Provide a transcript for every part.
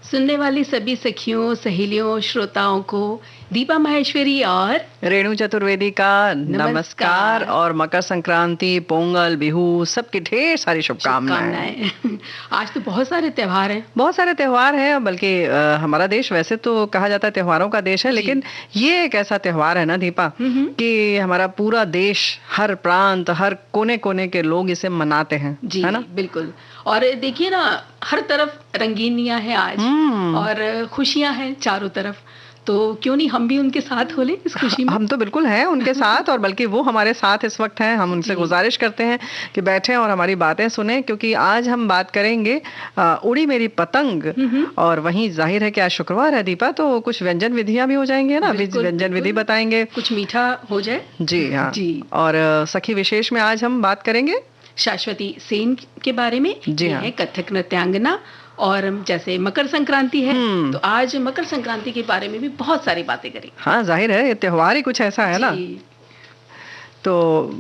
सुनने वाली सभी सखियों, सहेलियों, श्रोताओं को दीपा माहेश्वरी और रेणु चतुर्वेदी का नमस्कार और मकर संक्रांति, पोंगल, बिहू सबकी ढेर सारी शुभकामनाएं। आज तो बहुत सारे त्योहार हैं। बहुत सारे त्योहार हैं, बल्कि हमारा देश वैसे तो कहा जाता है त्योहारों का देश है, लेकिन ये एक ऐसा त्योहार है ना दीपा कि हमारा पूरा देश, हर प्रांत, हर कोने कोने के लोग इसे मनाते हैं, है ना? बिल्कुल। और देखिए ना, हर तरफ रंगीनियां हैं आज और खुशियां हैं चारों तरफ, तो क्यों नहीं हम भी उनके साथ हो ले इस खुशी में। हम तो बिल्कुल हैं उनके साथ, और बल्कि वो हमारे साथ इस वक्त हैं। हम उनसे गुजारिश करते हैं कि बैठें और हमारी बातें सुने, क्योंकि आज हम बात करेंगे उड़ी मेरी पतंग। और वहीं जाहिर है कि आज शुक्रवार है दीपा, तो कुछ व्यंजन विधियां भी हो जाएंगे ना, व्यंजन विधि बताएंगे, कुछ मीठा हो जाए। जी हाँ जी। और सखी विशेष में आज हम बात करेंगे शाश्वती सेन के बारे में। जी हाँ। है कथक नृत्यांगना। और जैसे मकर संक्रांति है तो आज मकर संक्रांति के बारे में भी बहुत सारी बातें करेंगे। हाँ, जाहिर है ये त्योहार ही कुछ ऐसा है ना। तो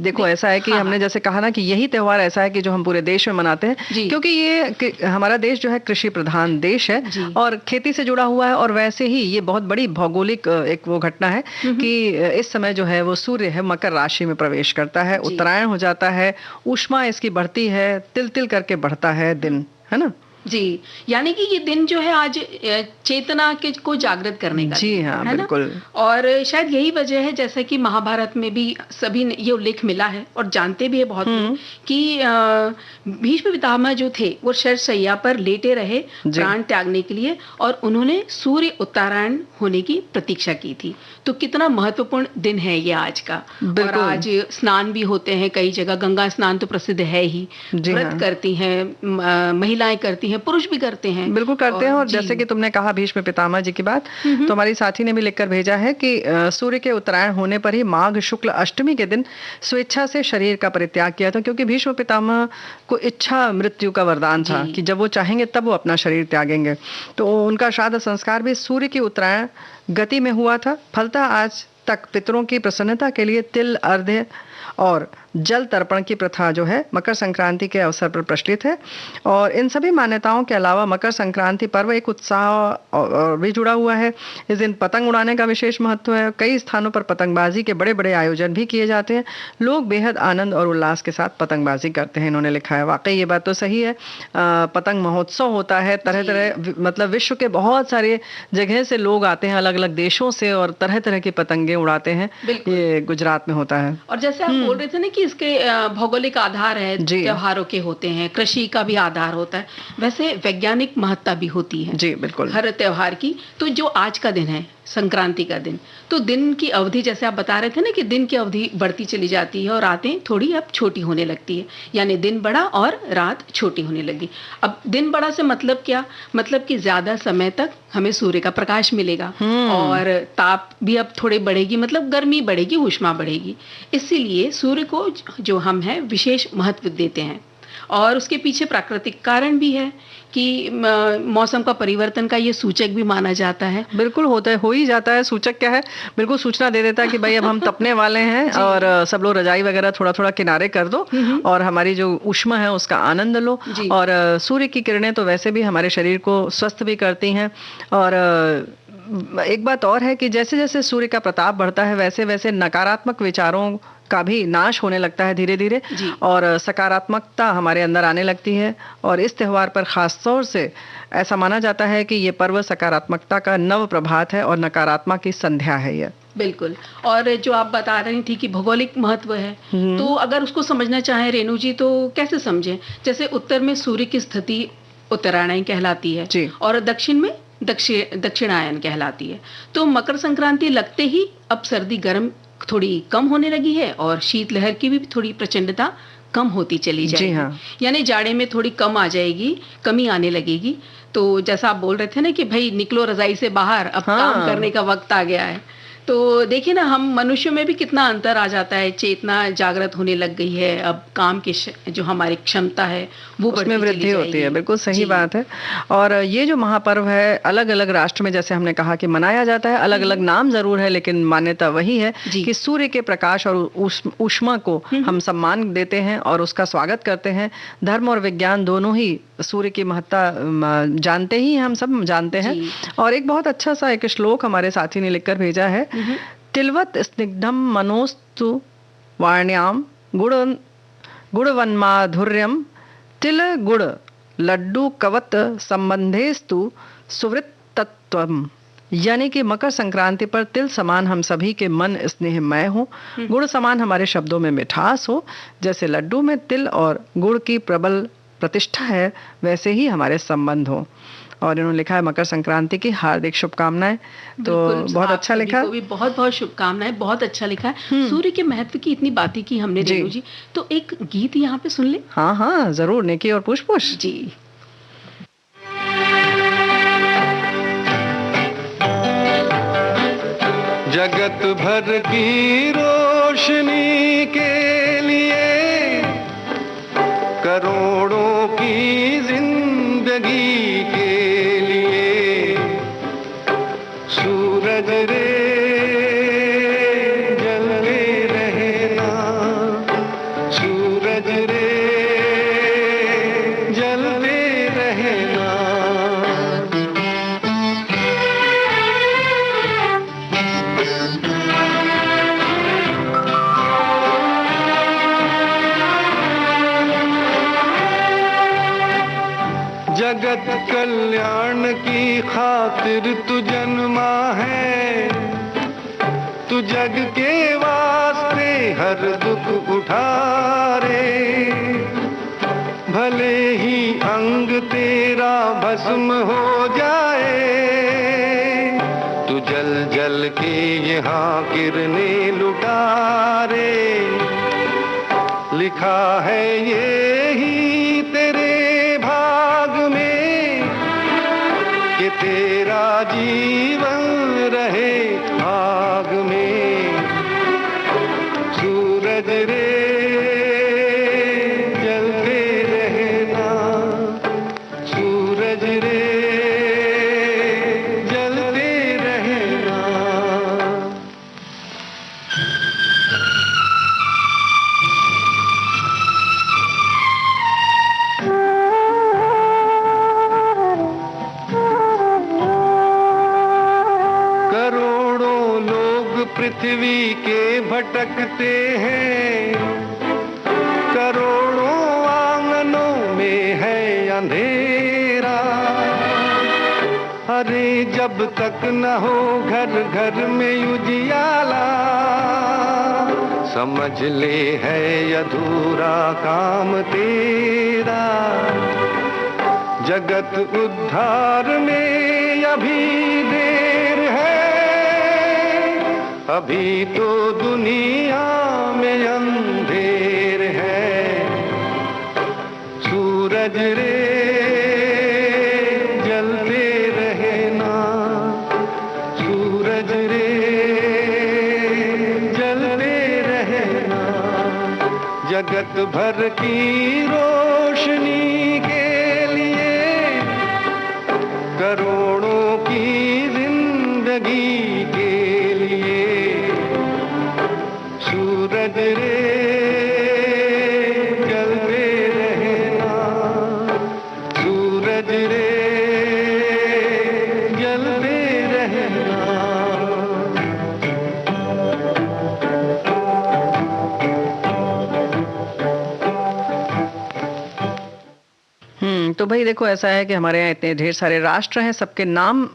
देखो ऐसा है कि हमने जैसे कहा ना कि यही त्योहार ऐसा है कि जो हम पूरे देश में मनाते हैं, क्योंकि ये हमारा देश जो है कृषि प्रधान देश है और खेती से जुड़ा हुआ है। और वैसे ही ये बहुत बड़ी भौगोलिक एक वो घटना है कि इस समय जो है वो सूर्य है मकर राशि में प्रवेश करता है, उत्तरायण हो जाता है, ऊष्मा इसकी बढ़ती है, तिल तिल करके बढ़ता है दिन, है ना जी। यानी कि ये दिन जो है आज चेतना के को जागृत करने का। जी हाँ, बिल्कुल। और शायद यही वजह है, जैसे कि महाभारत में भी सभी ने ये उल्लेख मिला है और जानते भी है बहुत लोग कि भीष्म पितामह जो थे वो शरशैया पर लेटे रहे प्राण त्यागने के लिए, और उन्होंने सूर्य उत्तरायण होने की प्रतीक्षा की थी। तो कितना महत्वपूर्ण दिन है ये आज का। और आज स्नान भी होते हैं कई जगह, गंगा स्नान तो प्रसिद्ध है ही, व्रत करती हैं महिलाएं, करती हैं पुरुष भी करते हैं। बिल्कुल करते हैं। और जैसे कि तुमने कहा भीष्म पितामह जी की बात, तो हमारी साथी ने भी लिखकर भेजा है कि सूर्य के उत्तरायण होने पर ही माघ शुक्ल अष्टमी के दिन स्वेच्छा से शरीर का परित्याग किया था, क्योंकि भीष्म पितामह को इच्छा मृत्यु का वरदान था कि जब वो चाहेंगे तब वो अपना शरीर त्यागेंगे। तो उनका श्राद्ध संस्कार भी सूर्य की उत्तरायण गति में हुआ था। फलतः आज तक पितरों की प्रसन्नता के लिए तिल, अर्घ्य और जल तर्पण की प्रथा जो है मकर संक्रांति के अवसर पर प्रचलित है। और इन सभी मान्यताओं के अलावा मकर संक्रांति पर्व एक उत्साह और भी जुड़ा हुआ है। इस दिन पतंग उड़ाने का विशेष महत्व है। कई स्थानों पर पतंगबाजी के बड़े बड़े आयोजन भी किए जाते हैं। लोग बेहद आनंद और उल्लास के साथ पतंगबाजी करते हैं, इन्होंने लिखा है। वाकई ये बात तो सही है। पतंग महोत्सव होता है, तरह तरह, मतलब विश्व के बहुत सारे जगह से लोग आते हैं, अलग अलग देशों से, और तरह तरह की पतंगे उड़ाते हैं। ये गुजरात में होता है। और जैसे आप बोल रहे थे ना कि इसके भौगोलिक आधार है, त्योहारों के होते हैं, कृषि का भी आधार होता है, वैसे वैज्ञानिक महत्ता भी होती है जी बिल्कुल हर त्योहार की। तो जो आज का दिन है संक्रांति का दिन, तो दिन की अवधि जैसे आप बता रहे थे ना कि दिन की अवधि बढ़ती चली जाती है और रातें थोड़ी अब छोटी होने लगती है, यानी दिन बड़ा और रात छोटी होने लगी। अब दिन बड़ा से मतलब क्या, मतलब कि ज्यादा समय तक हमें सूर्य का प्रकाश मिलेगा और ताप भी अब थोड़े बढ़ेगी, मतलब गर्मी बढ़ेगी, ऊष्मा बढ़ेगी। इसीलिए सूर्य को जो हम हैं विशेष महत्व देते हैं। और उसके पीछे प्राकृतिक कारण भी है कि मौसम का परिवर्तन का ये सूचक भी माना जाता है। बिल्कुल होता है, हो ही जाता है। सूचक क्या है, बिल्कुल सूचना दे देता है कि भाई अब हम तपने वाले हैं और सब लोग रजाई वगैरह थोड़ा थोड़ा किनारे कर दो और हमारी जो ऊष्मा है उसका आनंद लो। और सूर्य की किरणें तो वैसे भी हमारे शरीर को स्वस्थ भी करती हैं। और एक बात और है कि जैसे जैसे सूर्य का प्रताप बढ़ता है, वैसे वैसे नकारात्मक विचारों का भी नाश होने लगता है धीरे धीरे, जी। और सकारात्मकता हमारे अंदर आने लगती है। और इस त्योहार पर खास तौर से ऐसा माना जाता है कि ये पर्व सकारात्मकता का नव प्रभात है और नकारात्मक की संध्या है ये। बिल्कुल। और जो आप बता रही थी कि भौगोलिक महत्व है, तो अगर उसको समझना चाहें रेणु जी तो कैसे समझें? जैसे उत्तर में सूर्य की स्थिति उत्तरायण कहलाती है जी। और दक्षिण में दक्षिणायन कहलाती है। तो मकर संक्रांति लगते ही अब सर्दी गर्म थोड़ी कम होने लगी है और शीतलहर की भी थोड़ी प्रचंडता कम होती चली जी जाएगी। हाँ। यानी जाड़े में थोड़ी कम आ जाएगी, कमी आने लगेगी। तो जैसा आप बोल रहे थे ना कि भाई निकलो रजाई से बाहर, अब काम हाँ। करने का वक्त आ गया है। तो देखिए ना, हम मनुष्यों में भी कितना अंतर आ जाता है, चेतना जागृत होने लग गई है। अब काम की जो हमारी क्षमता है वो उसमें बढ़ती चली वृद्धि होती है, जाएगी। बिल्कुल सही जी। बात है। और ये जो महापर्व है अलग अलग राष्ट्र में, जैसे हमने कहा कि मनाया जाता है, अलग अलग नाम जरूर है लेकिन मान्यता वही है जी। कि सूर्य के प्रकाश और ऊष्मा को हम सम्मान देते हैं और उसका स्वागत करते हैं। धर्म और विज्ञान दोनों ही सूर्य की महत्ता जानते ही हैं, हम सब जानते हैं। जी। और एक बहुत अच्छा सा एक श्लोक हमारे साथी ने लिखकर भेजा है। तिलवत स्निग्धम मनोस्तु वाण्याम गुण गुणवन्माधुर्यम तिल गुड़ लड्डू कवत संबंधेस्तु सुवृत्तत्वम। यानी कि मकर संक्रांति पर तिल समान हम सभी के मन स्नेहमय हो, गुड़ समान हमारे शब्दों में मिठास हो। जैसे लड्डू में तिल और गुड़ की प्रबल प्रतिष्ठा है, वैसे ही हमारे संबंध हो। और इन्होंने लिखा है मकर संक्रांति की हार्दिक शुभकामनाएं। तो बहुत अच्छा लिखा। को भी बहुत बहुत शुभकामनाएं, बहुत अच्छा लिखा है। सूर्य के महत्व की इतनी बातें की हमने रेणु जी, तो एक गीत यहाँ पे सुन ले। हाँ हाँ जरूर, नेकी और पुष्प पुष्प जी। जगत भर की रोशनी के लिए, करोड़ों की जिंदगी के लिए, सूरज रे जलते रहना, सूरज रे जलते रहना। जगत कल्याण की खातिर तू जन्मा है, तू जग के वास्ते हर दुख उठा रे। भले ही अंग तेरा भस्म हो जाए, तू जल जल के यहाँ किरणें लुटा रे। लिखा है ये ही तेरे भाग में कि तेरा जीवन रहे आग में। सूरज रे जलते रहना, सूरज रे जलते रहना। करोड़ों लोग पृथ्वी के भटकते हैं, करोड़ों आंगनों में है अंधेरा। अरे जब तक न हो घर घर में उजियाला, समझ ले है अधूरा काम तेरा। जगत उद्धार में अभी देर है, अभी तो दुनिया में अंधेर है। सूरज रे जलते रहना, सूरज रे जलते रहना। जगत भर की रोशनी के लिए, करोड़ों की जिंदगी के लिए, सूरज रे जलते रहना, सूरज रे जलते रहना। तो भाई देखो, ऐसा है कि हमारे यहाँ इतने ढेर सारे राष्ट्र हैं, सबके नाम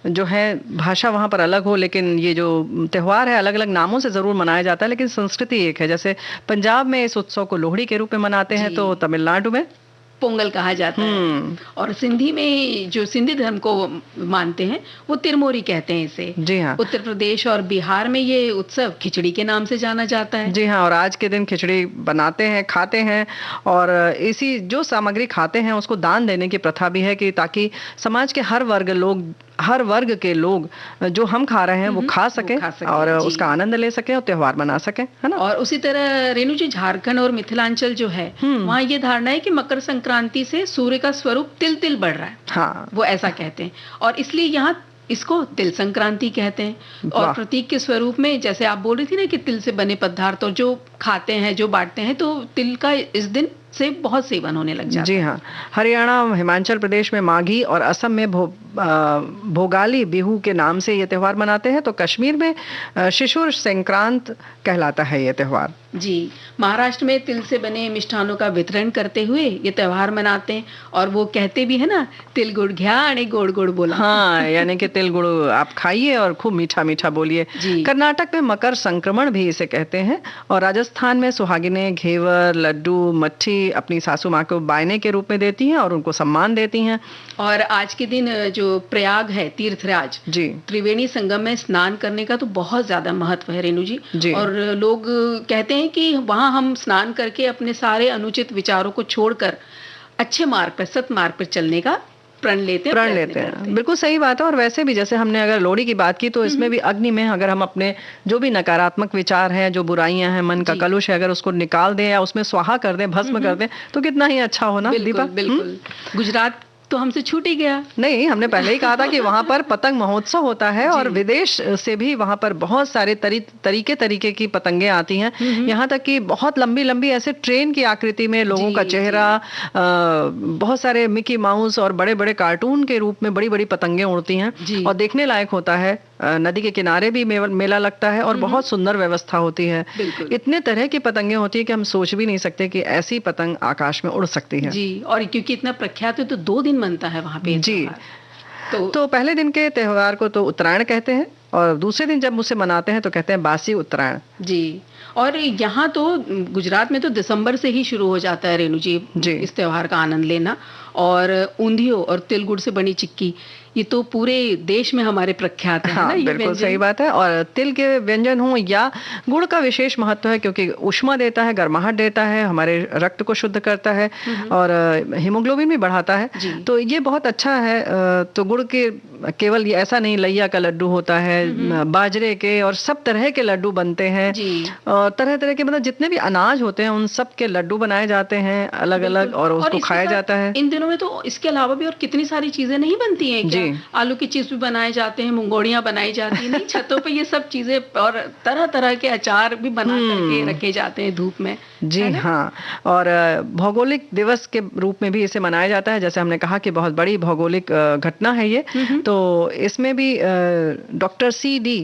जो है, भाषा वहाँ पर अलग हो, लेकिन ये जो त्योहार है अलग अलग नामों से जरूर मनाया जाता है, लेकिन संस्कृति एक है। जैसे पंजाब में इस उत्सव को लोहड़ी के रूप में मनाते हैं, तो जी तमिलनाडु में पोंगल कहा जाता है। हम्म। और सिंधी में जो सिंधी धर्म को मानते हैं वो तिरमोरी कहते हैं इसे। जी हाँ। उत्तर प्रदेश और बिहार में ये उत्सव खिचड़ी के नाम से जाना जाता है। जी हाँ, और आज के दिन खिचड़ी बनाते हैं, खाते हैं, और इसी जो सामग्री खाते हैं उसको दान देने की प्रथा भी है, कि ताकि समाज के हर वर्ग के लोग जो हम खा रहे हैं वो खा सके और जी। उसका आनंद ले सके और त्योहार मना सके, है ना। और उसी तरह रेणु जी, झारखंड और मिथिलांचल जो है वहाँ ये धारणा है कि मकर संक्रांति से सूर्य का स्वरूप तिल तिल बढ़ रहा है। हाँ, वो ऐसा कहते हैं, और इसलिए यहाँ इसको तिल संक्रांति कहते हैं। और वाह। प्रतीक के स्वरूप में, जैसे आप बोल रही थी ना कि तिल से बने पदार्थ और जो खाते हैं, जो बांटते हैं, तो तिल का इस दिन से बहुत सेवन होने लग जाता जी है। हाँ। हरियाणा, हिमाचल प्रदेश में माघी और असम में भोगाली बिहू के नाम से ये त्योहार मनाते हैं। तो कश्मीर में शिशुर संक्रांत कहलाता है ये त्योहार। जी, महाराष्ट्र में तिल से बने मिष्ठानों का वितरण करते हुए ये त्योहार मनाते हैं। और वो कहते भी है ना, तिल गुड़ घ्या आणि गोड़ गोड़ बोला। हाँ, यानी कि तिल गुड़ आप खाइए और खूब मीठा मीठा बोलिए। जी। कर्नाटक में मकर संक्रमण भी इसे कहते हैं, और राजस्थान में सुहागिने घेवर, लड्डू, मट्ठी अपनी सासू माँ को बायने के रूप में देती हैं और उनको सम्मान देती हैं। और आज के दिन जो प्रयाग है, तीर्थराज, जी त्रिवेणी संगम में स्नान करने का तो बहुत ज्यादा महत्व है रेणु जी। जी। और लोग कहते हैं कि वहां हम स्नान करके अपने सारे अनुचित विचारों को छोड़कर अच्छे मार्ग पर, सत मार्ग पर चलने का प्रण लेते हैं। बिल्कुल सही बात है। और वैसे भी जैसे हमने अगर लोहड़ी की बात की, तो इसमें भी अग्नि में अगर हम अपने जो भी नकारात्मक विचार हैं, जो बुराइयां हैं, मन का कलुष है, अगर उसको निकाल दें या उसमें स्वाहा कर दें, भस्म कर दें, तो कितना ही अच्छा हो ना दीपा। बिल्कुल। गुजरात तो हमसे छूट ही गया। नहीं, हमने पहले ही कहा था कि वहां पर पतंग महोत्सव होता है, और विदेश से भी वहां पर बहुत सारे तरीके की पतंगे आती हैं। यहाँ तक कि बहुत लंबी लंबी ऐसे ट्रेन की आकृति में लोगों का चेहरा, बहुत सारे मिकी माउस और बड़े बड़े कार्टून के रूप में बड़ी बड़ी पतंगे उड़ती हैं, और देखने लायक होता है। नदी के किनारे भी मेला लगता है, और बहुत सुंदर व्यवस्था होती है। इतने तरह की पतंगे होती है कि हम सोच भी नहीं सकते कि ऐसी पतंग आकाश में उड़ सकती है। जी, और क्योंकि इतना प्रख्यात है तो 2 दिन बनता है वहां पे जी। तो पहले दिन के त्योहार को तो उत्तरायण कहते हैं, और दूसरे दिन जब उसे मनाते हैं तो कहते हैं बासी उत्तरायण। जी। और यहाँ तो गुजरात में तो दिसंबर से ही शुरू हो जाता है रेणु जी इस त्योहार का आनंद लेना। और ऊंधियो और तिल गुड़ से बनी चिक्की, ये तो पूरे देश में हमारे प्रख्यात है। हाँ, ना, ये बिल्कुल सही बात है। और तिल के व्यंजन हो या गुड़ का विशेष महत्व है, क्योंकि ऊष्मा देता है, गर्माहट देता है, हमारे रक्त को शुद्ध करता है, और हीमोग्लोबिन भी बढ़ाता है। तो ये बहुत अच्छा है। तो गुड़ के केवल ये ऐसा नहीं, लैया का लड्डू होता है, बाजरे के, और सब तरह के लड्डू बनते हैं। और तरह तरह के, मतलब जितने भी अनाज होते हैं उन सब के लड्डू बनाए जाते हैं अलग अलग, और उसको खाया जाता है। इन दिनों में तो इसके अलावा भी और कितनी सारी चीजें नहीं बनती हैं क्या? आलू की चिप्स भी बनाए जाते हैं, मुंगोड़ियां बनाई जाती हैं, नहीं छतों पे ये सब चीजें, और तरह तरह के अचार भी बना करके रखे जाते हैं धूप में। जी हाँ। और भौगोलिक दिवस के रूप में भी इसे मनाया जाता है। जैसे हमने कहा कि बहुत बड़ी भौगोलिक घटना है ये, तो इसमें भी डॉक्टर CD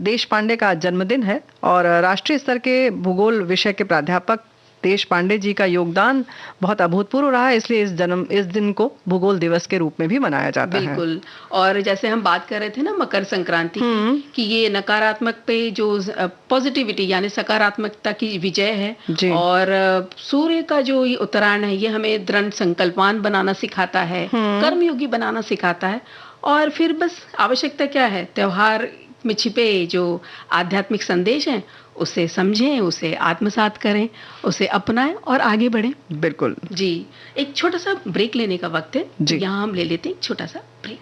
देश पांडे का जन्मदिन है, और राष्ट्रीय स्तर के भूगोल विषय के प्राध्यापक देश पांडे जी का योगदान बहुत अभूतपूर्व रहा है, इसलिए इस दिन को भूगोल दिवस के रूप में भी मनाया जाता है। बिल्कुल। और जैसे हम बात कर रहे थे ना मकर संक्रांति की, कि ये नकारात्मक पे जो पॉजिटिविटी यानी सकारात्मकता की विजय है, और सूर्य का जो ये उत्तरायण है, ये हमें दृढ़ संकल्पवान बनाना सिखाता है, कर्मयोगी बनाना सिखाता है। और फिर बस आवश्यकता क्या है, त्योहार में छिपे जो आध्यात्मिक संदेश हैं उसे समझें, उसे आत्मसात करें, उसे अपनाएं और आगे बढ़ें। बिल्कुल जी। एक छोटा सा ब्रेक लेने का वक्त है, यहाँ हम ले लेते हैं एक छोटा सा ब्रेक।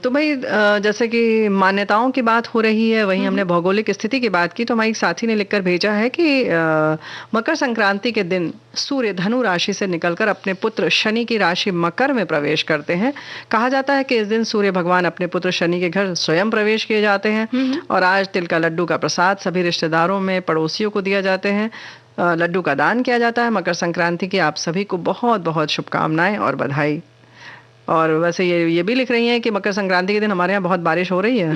तो भाई जैसे कि मान्यताओं की बात हो रही है, वहीं हमने भौगोलिक स्थिति की बात की, तो हमारे एक साथी ने लिखकर भेजा है कि मकर संक्रांति के दिन सूर्य धनु राशि से निकलकर अपने पुत्र शनि की राशि मकर में प्रवेश करते हैं। कहा जाता है कि इस दिन सूर्य भगवान अपने पुत्र शनि के घर स्वयं प्रवेश किए जाते हैं और आज तिल का लड्डू का प्रसाद सभी रिश्तेदारों में, पड़ोसियों को दिया जाते हैं। लड्डू का दान किया जाता है। मकर संक्रांति की आप सभी को बहुत बहुत शुभकामनाएं और बधाई। और वैसे ये भी लिख रही हैं कि मकर संक्रांति के दिन हमारे यहाँ बहुत बारिश हो रही है।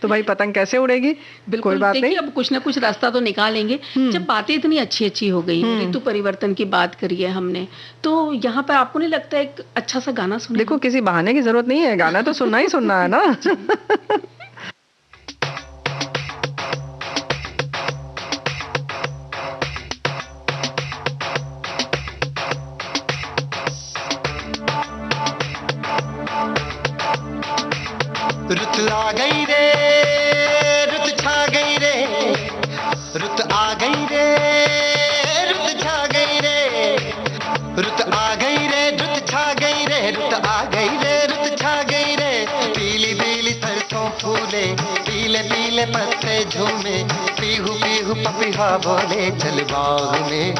तो भाई पतंग कैसे उड़ेगी? बिल्कुल, कोई बात नहीं, अब कुछ ना कुछ रास्ता तो निकालेंगे। जब बातें इतनी अच्छी अच्छी हो गई, ऋतु परिवर्तन की बात करी है हमने, तो यहाँ पर आपको नहीं लगता एक अच्छा सा गाना सुने? देखो किसी बहाने की जरूरत नहीं है, गाना तो सुनना ही सुनना है ना। रुत आ गई रे, रुत छा गई रे, रुत आ गई रे, रुत छा गई रे, रुत आ गई रे, रुत छा गई रे, रुत आ गई रे, रुत छा गई रे। पीली पीली सरसों फूले, पीले पीले पत्ते झूमे, पीहू पीहू पपीहा बोले चल बाग में।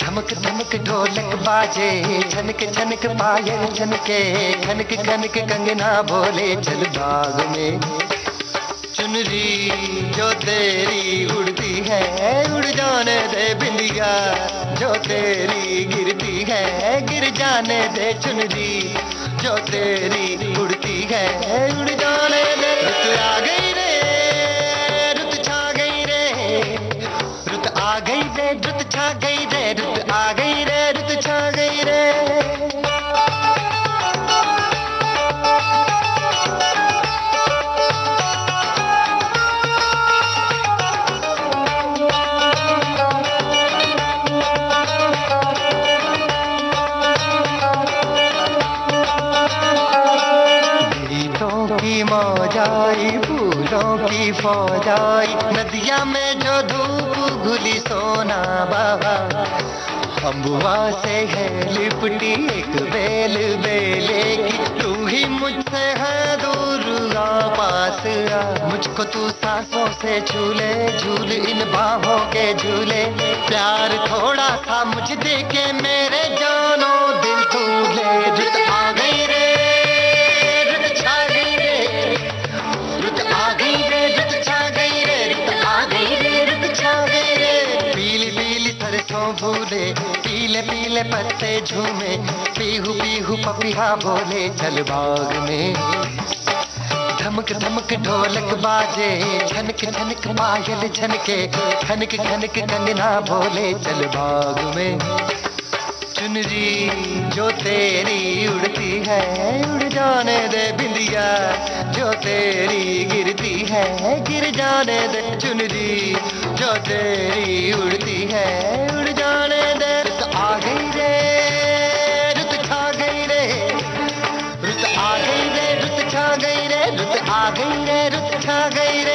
धमक धमक ढोलक बाजे, छनक छनक पायल छनके, खनक खनक कंगना बोले चल बाग में। चुनरी जो तेरी उड़ती है, उड़ जाने दे बिंदिया, जो तेरी गिरती है, गिर जाने दे चुनरी, जो तेरी उड़ती है, उड़ जाने दे। रुत आ गई रे, रुत छा गई रे, रुत आ गई रे, रुत छा गई रे, रुत आ गई रे, रुत छा गई रे। गीतों की मौज आई, फूलों की फौज आई, नदिया में जो धूप घुली सोना बहा। अम्बुआ से है लिपटी एक बेल बेले की, तू ही मुझसे है दूर आ पास आ। मुझको तू सांसों से झूले, झूल इन बाहों के झूले, प्यार थोड़ा सा मुझ दे के मेरे जानो दिल तू ले। रुत आ गई रे, रुत छा गई रे, रुत आ गई रे, रुत छा गई रे, रुत आ गई रे, रुत छा गई रे। पीली पीली सरसों फूले, पीले पीले पत्ते झूमे, पीहू पीहू पपीहा बोले चल बाग में। धमक धमक ढोलक बाजे, छनक छनक पायल छनके, खनक खनक कंगना बोले चल बाग में। चुनरी जो तेरी उड़ती है, उड़ जाने दे बिंदिया, जो तेरी गिरती है, गिर जाने दे चुनरी, जो तेरी उड़ती है, उड़ जाने दे। रुत आ गई रे, रुत छा गई रे, रुत आ गई रे, रुत छा गई रे, रुत आ गई रे, रुत छा गई रे।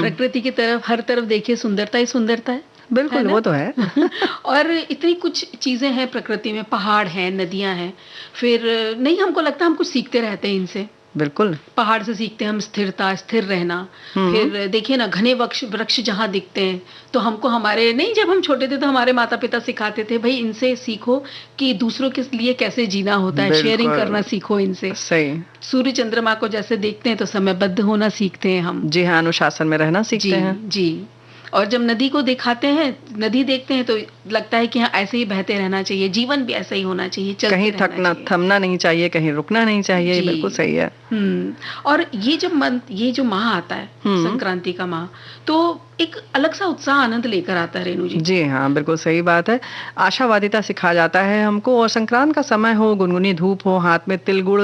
प्रकृति की तरफ, हर तरफ देखिए सुंदरता ही सुंदरता है। बिल्कुल, वो तो है। और इतनी कुछ चीजें हैं प्रकृति में, पहाड़ हैं, नदियां हैं, फिर नहीं हमको लगता हम कुछ सीखते रहते हैं इनसे। बिल्कुल, पहाड़ से सीखते हैं हम स्थिरता, स्थिर रहना। फिर देखिए ना, घने वृक्ष जहाँ दिखते हैं तो हमको हमारे नहीं, जब हम छोटे थे तो हमारे माता पिता सिखाते थे भाई इनसे सीखो कि दूसरों के लिए कैसे जीना होता है, शेयरिंग करना सीखो इनसे। सही। सूर्य चंद्रमा को जैसे देखते हैं तो समयबद्ध होना सीखते हैं हम। जी हाँ, अनुशासन में रहना सीखते हैं। जी। और जब नदी को दिखाते हैं, नदी देखते हैं तो लगता है कि हाँ ऐसे ही बहते रहना चाहिए, जीवन भी ऐसा ही होना चाहिए, चलते कहीं रहना चाहिए। थमना नहीं चाहिए, कहीं रुकना नहीं चाहिए। बिल्कुल सही है। और ये जो माह आता है, संक्रांति का माह, तो एक अलग सा उत्साह आनंद लेकर आता है रेणु जी। जी हाँ, बिल्कुल सही बात है। आशावादिता सिखा जाता है हमको। और संक्रांत का समय हो, गुनगुनी धूप हो, हाथ में तिल गुड़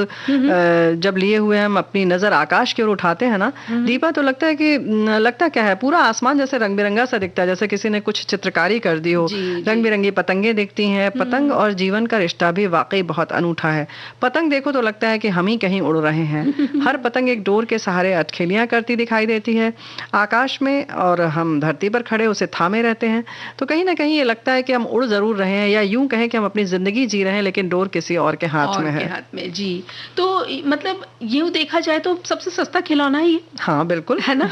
जब लिए हुए हम अपनी नजर आकाश की ओर उठाते हैं ना दीपा, तो लगता है कि लगता क्या है, पूरा आसमान जैसे रंग बिरंगा सा दिखता है, जैसे किसी ने कुछ चित्रकारी कर दी हो। रंग बिरंगी पतंगे दिखती हैं। पतंग और जीवन का रिश्ता भी वाकई बहुत अनूठा है। पतंग देखो तो लगता है कि हम ही कहीं उड़ रहे हैं। हर पतंग एक डोर के सहारे अटखेलियां करती दिखाई देती है आकाश में, और हम धरती पर खड़े उसे थामे रहते हैं। तो कहीं ना कहीं ये लगता है कि हम उड़ जरूर रहे हैं, या यूं कहें कि हम अपनी जिंदगी जी रहे हैं, लेकिन डोर किसी और के हाथ में है। हाथ में जी। तो मतलब यूं देखा जाए तो सबसे सस्ता खिलौना ही है। हाँ बिल्कुल, है ना।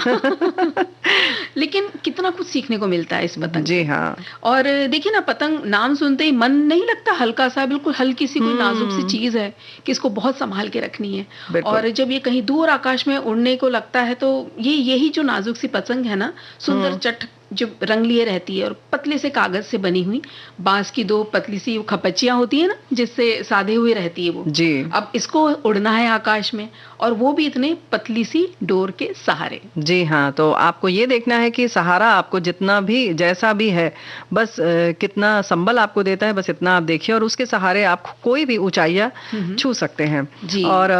लेकिन कितना कुछ सीखने को मिलता है इस पतंग जी से। हाँ। और देखिए ना, पतंग नाम सुनते ही मन नहीं लगता हल्का सा, बिल्कुल हल्की सी कोई नाजुक सी चीज है कि इसको बहुत संभाल के रखनी है। बिल्कुल। और जब ये कहीं दूर आकाश में उड़ने को लगता है तो यही जो नाजुक सी पतंग है ना, सुंदर चट जो रंग लिए रहती है और पतले से कागज से बनी हुई, बांस की दो पतली सी खपच्चियां होती है ना, जिससे साधे हुए रहती है वो जी। अब इसको उड़ना है आकाश में, और वो भी इतने पतली सी डोर के सहारे। जी हाँ, तो आपको ये देखना है कि सहारा आपको जितना भी जैसा भी है, बस कितना संबल आपको देता है, बस इतना आप देखिए, और उसके सहारे आप कोई भी ऊंचाइयां छू सकते हैं जी। और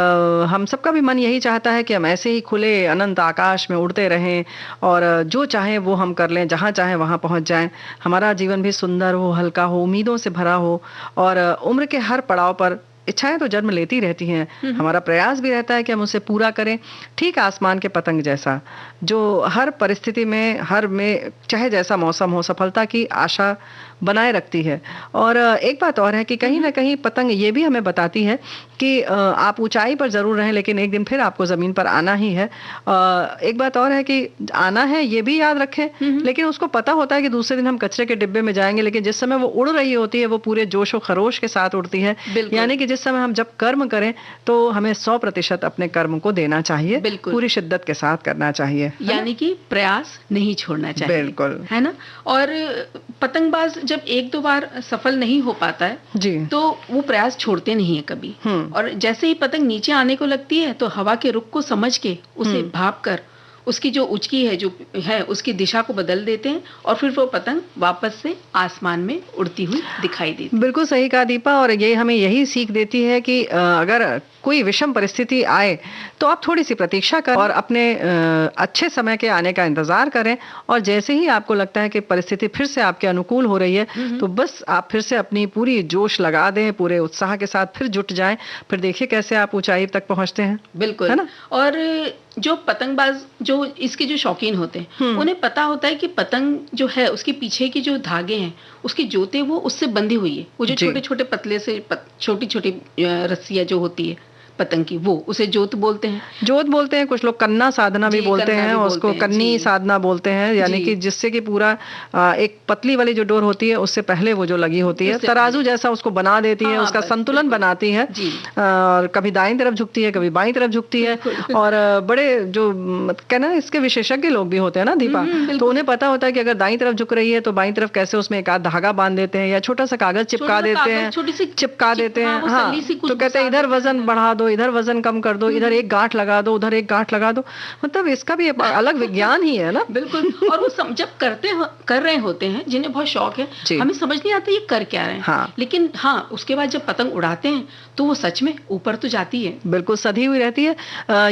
हम सबका भी मन यही चाहता है कि हम ऐसे ही खुले अनंत आकाश में उड़ते रहें, और जो चाहे वो हम कर लें, जहां चाहे वहां पहुंच जाएं। हमारा जीवन भी सुंदर हो, हल्का हो, उम्मीदों से भरा हो, और उम्र के हर पड़ाव पर इच्छाएं तो जन्म लेती रहती हैं। हमारा प्रयास भी रहता है कि हम उसे पूरा करें, ठीक आसमान के पतंग जैसा, जो हर परिस्थिति में, हर में, चाहे जैसा मौसम हो, सफलता की आशा बनाए रखती है। और एक बात और है कि कहीं ना कहीं पतंग ये भी हमें बताती है कि आप ऊंचाई पर जरूर रहें, लेकिन एक दिन फिर आपको जमीन पर आना ही है। एक बात और है कि आना है ये भी याद रखें, लेकिन उसको पता होता है कि दूसरे दिन हम कचरे के डिब्बे में जाएंगे, लेकिन जिस समय वो उड़ रही होती है वो पूरे जोशो खरोश के साथ उड़ती है। यानी कि जिस समय हम जब कर्म करें तो हमें 100% अपने कर्म को देना चाहिए, पूरी शिद्दत के साथ करना चाहिए, यानी कि प्रयास नहीं छोड़ना चाहिए। बिल्कुल, है ना। और पतंगबाज जब एक दो बार सफल नहीं हो पाता है जी, तो वो प्रयास छोड़ते नहीं है कभी। और जैसे ही पतंग नीचे आने को लगती है तो हवा के रुख को समझ के उसे भाप कर उसकी जो उचकी है, जो है, उसकी दिशा को बदल देते हैं, और फिर वो पतंग वापस से आसमान में उड़ती हुई दिखाई देती है। बिल्कुल सही कहा दीपा, और ये हमें यही सीख देती है कि अगर कोई विषम परिस्थिति आए तो आप थोड़ी सी प्रतीक्षा करें और अपने अच्छे समय के आने का इंतजार करें, और जैसे ही आपको लगता है कि परिस्थिति फिर से आपके अनुकूल हो रही है तो बस आप फिर से अपनी पूरी जोश लगा दें, पूरे उत्साह के साथ फिर जुट जाएं, फिर देखिए कैसे आप ऊंचाई तक पहुंचते हैं। बिल्कुल, है ना। और जो पतंगबाज, जो इसके जो शौकीन होते हैं, उन्हें पता होता है कि पतंग जो है उसके पीछे की जो धागे हैं, उसकी जोतें वो उससे बंधी हुई है। वो जो छोटे छोटे पतले से छोटी छोटी रस्सियां जो होती है पतंग की, वो उसे जोत बोलते हैं। जोत बोलते हैं, कुछ लोग कन्ना साधना भी बोलते हैं, और उसको कन्नी साधना बोलते हैं, यानी कि जिससे कि पूरा एक पतली वाली जो डोर होती है उससे पहले वो जो लगी होती है तराजू जैसा उसको बना देती है, उसका संतुलन बनाती है, और कभी दाईं तरफ झुकती है, कभी बाईं तरफ झुकती है। और बड़े जो कहना इसके विशेषज्ञ लोग भी होते हैं ना दीपा, तो उन्हें पता होता है कि अगर दाईं तरफ झुक रही है तो बाईं तरफ कैसे उसमें एक आध धागा बांध देते हैं, या छोटा सा कागज चिपका देते हैं, हाँ, तो कहते हैं इधर वजन बढ़ा दो, इधर वजन कम कर दो, इधर एक गांठ लगा दो, उधर एक गांठ लगा दो। मतलब इसका भी अलग विज्ञान ही है ना। बिल्कुल। और वो जब कर रहे होते हैं, जिन्हें बहुत शौक है, हमें समझ नहीं आता ये कर क्या रहे हैं। हाँ। लेकिन हाँ, उसके बाद जब पतंग उड़ाते हैं तो वो सच में ऊपर तो जाती है, बिल्कुल सधी हुई रहती है।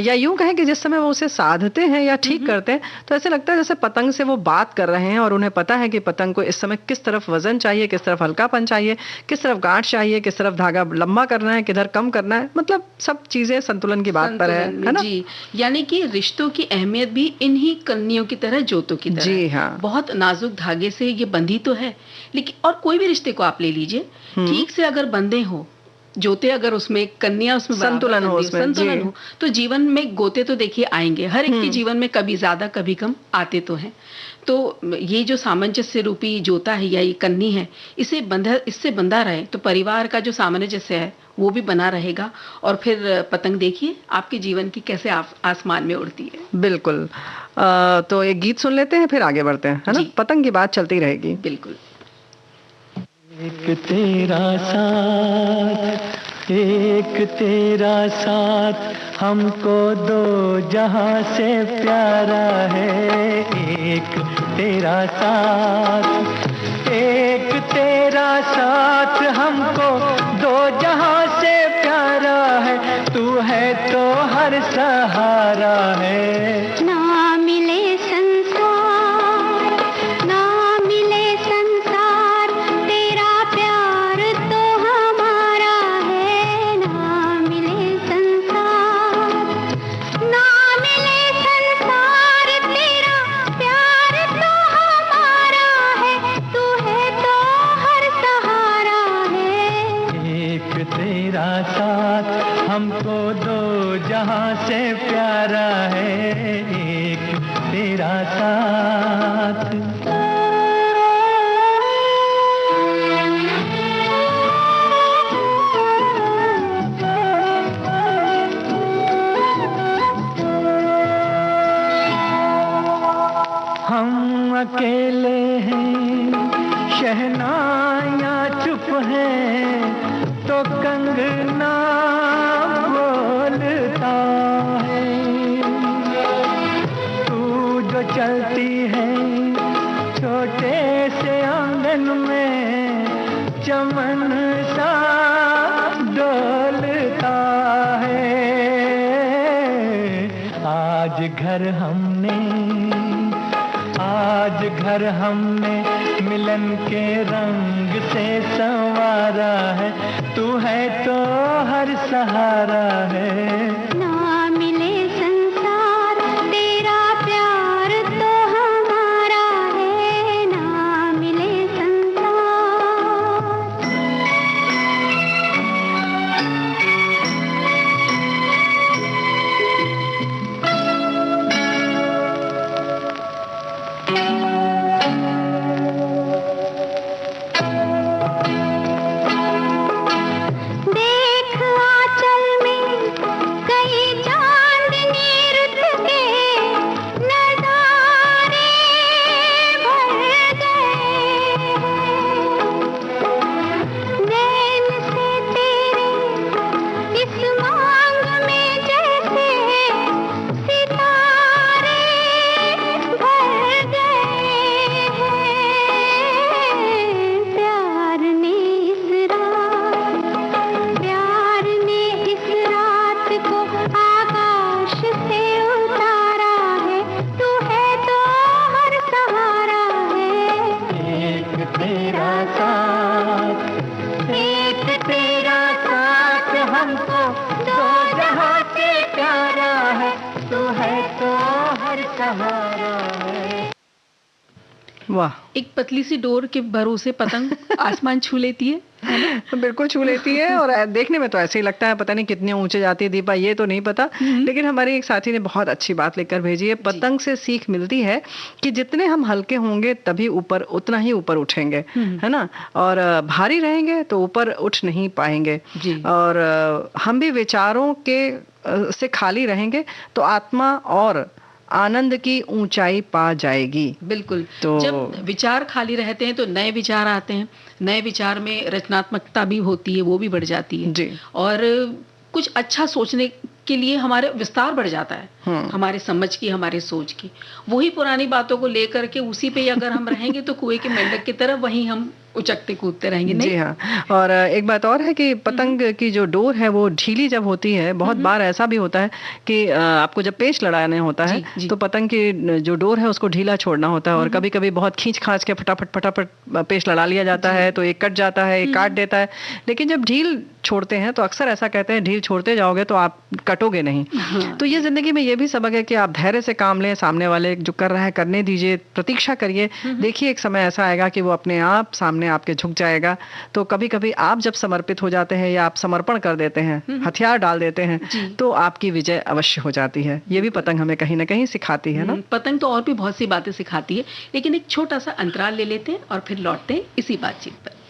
या यूं कहें कि जिस समय वो उसे साधते हैं या ठीक करते हैं तो ऐसे लगता है जैसे पतंग से वो बात कर रहे हैं, और उन्हें पता है कि पतंग को इस समय किस तरफ वजन चाहिए, किस तरफ हल्कापन चाहिए, किस तरफ गांठ चाहिए, किस तरफ धागा लंबा करना है, किधर कम करना है। मतलब सब चीजें संतुलन की बात पर है ना जी। यानी कि रिश्तों की अहमियत भी इन्हीं कन्नियों की तरह, जोतों की तरह जी हाँ। बहुत नाजुक धागे से ये बंधी तो है, लेकिन और कोई भी रिश्ते को आप ले लीजिए, ठीक से अगर बंधे हो, जोते अगर उसमें, कन्या उसमें संतुलन हो तो जीवन में गोते तो देखिए आएंगे। हर एक के जीवन में कभी ज्यादा कभी कम आते तो हैं। तो ये जो सामंजस्य रूपी जोता है या ये कन्नी है, इससे बंधा रहे तो परिवार का जो सामंजस्य है वो भी बना रहेगा, और फिर पतंग देखिए आपके जीवन की कैसे आसमान में उड़ती है। बिल्कुल। तो एक गीत सुन लेते हैं, फिर आगे बढ़ते हैं, है ना। पतंग की बात चलती रहेगी। बिल्कुल। एक तेरा साथ हमको दो जहां से प्यारा है। एक तेरा साथ हमको दो जहां से प्यारा है। तू है तो हर सहारा है। ना मिले संसार जहां से प्यारा है एक तेरा साथ। हम अकेले हैं, शहनाइयाँ चुप हैं, तो कंगना बोलता है। तू जो चलती है छोटे से आंगन में, चमन सा डोलता है। आज घर हमने मिलन के रंग से संवारा है। तू है तो हर सहारा है। ना मिले संसार तेरा प्यार तो हमारा है। ना मिले वाह, एक पतली सी डोर के भरोसे पतंग आसमान छू लेती है तो बिल्कुल छू लेती है। और देखने में तो ऐसे ही लगता है, पता नहीं कितने ऊंचे जाती है दीपा, ये तो नहीं पता। लेकिन हमारी एक साथी ने बहुत अच्छी बात लेकर भेजी है। पतंग से सीख मिलती है कि जितने हम हल्के होंगे तभी ऊपर उतना ही ऊपर उठेंगे, है ना। और भारी रहेंगे तो ऊपर उठ नहीं पाएंगे। और हम भी विचारों के से खाली रहेंगे तो आत्मा और आनंद की ऊंचाई पा जाएगी। बिल्कुल। तो जब विचार खाली रहते हैं तो नए विचार आते हैं, नए विचार में रचनात्मकता भी होती है, वो भी बढ़ जाती है जी। और कुछ अच्छा सोचने के लिए हमारे विस्तार बढ़ जाता है, हमारे समझ की, हमारे सोच की। वही पुरानी बातों को लेकर के उसी पे अगर हम रहेंगे तो कुएं के मेंढक की तरह वहीं हम उचकते कूदते रहेंगे। नहीं? जी हाँ। और एक बात और है कि पतंग की जो डोर है वो ढीली जब होती है, बहुत बार ऐसा भी होता है कि आपको जब पेच लड़ाना होता है जी। तो पतंग की जो डोर है उसको ढीला छोड़ना होता है। और कभी कभी बहुत खींच खांच के फटाफट पेच लड़ा लिया जाता है, तो एक कट जाता है, एक काट देता है। लेकिन जब ढील छोड़ते हैं तो अक्सर ऐसा कहते हैं, ढील छोड़ते जाओगे तो आप कटोगे नहीं। तो ये जिंदगी में ये भी सबक है कि आप धैर्य से काम लें, सामने वाले जो कर रहा है करने दीजिए, प्रतीक्षा करिए। देखिए एक समय ऐसा आएगा कि वो अपने आप सामने आपके झुक जाएगा। तो कभी कभी आप जब समर्पित हो जाते हैं या आप समर्पण कर देते हैं, हथियार डाल देते हैं, तो आपकी विजय अवश्य हो जाती है। ये भी पतंग हमें कहीं ना कहीं सिखाती है ना। पतंग तो और भी बहुत सी बातें सिखाती है, लेकिन एक छोटा सा अंतराल ले लेते हैं और फिर लौटते हैं इसी बातचीत पर।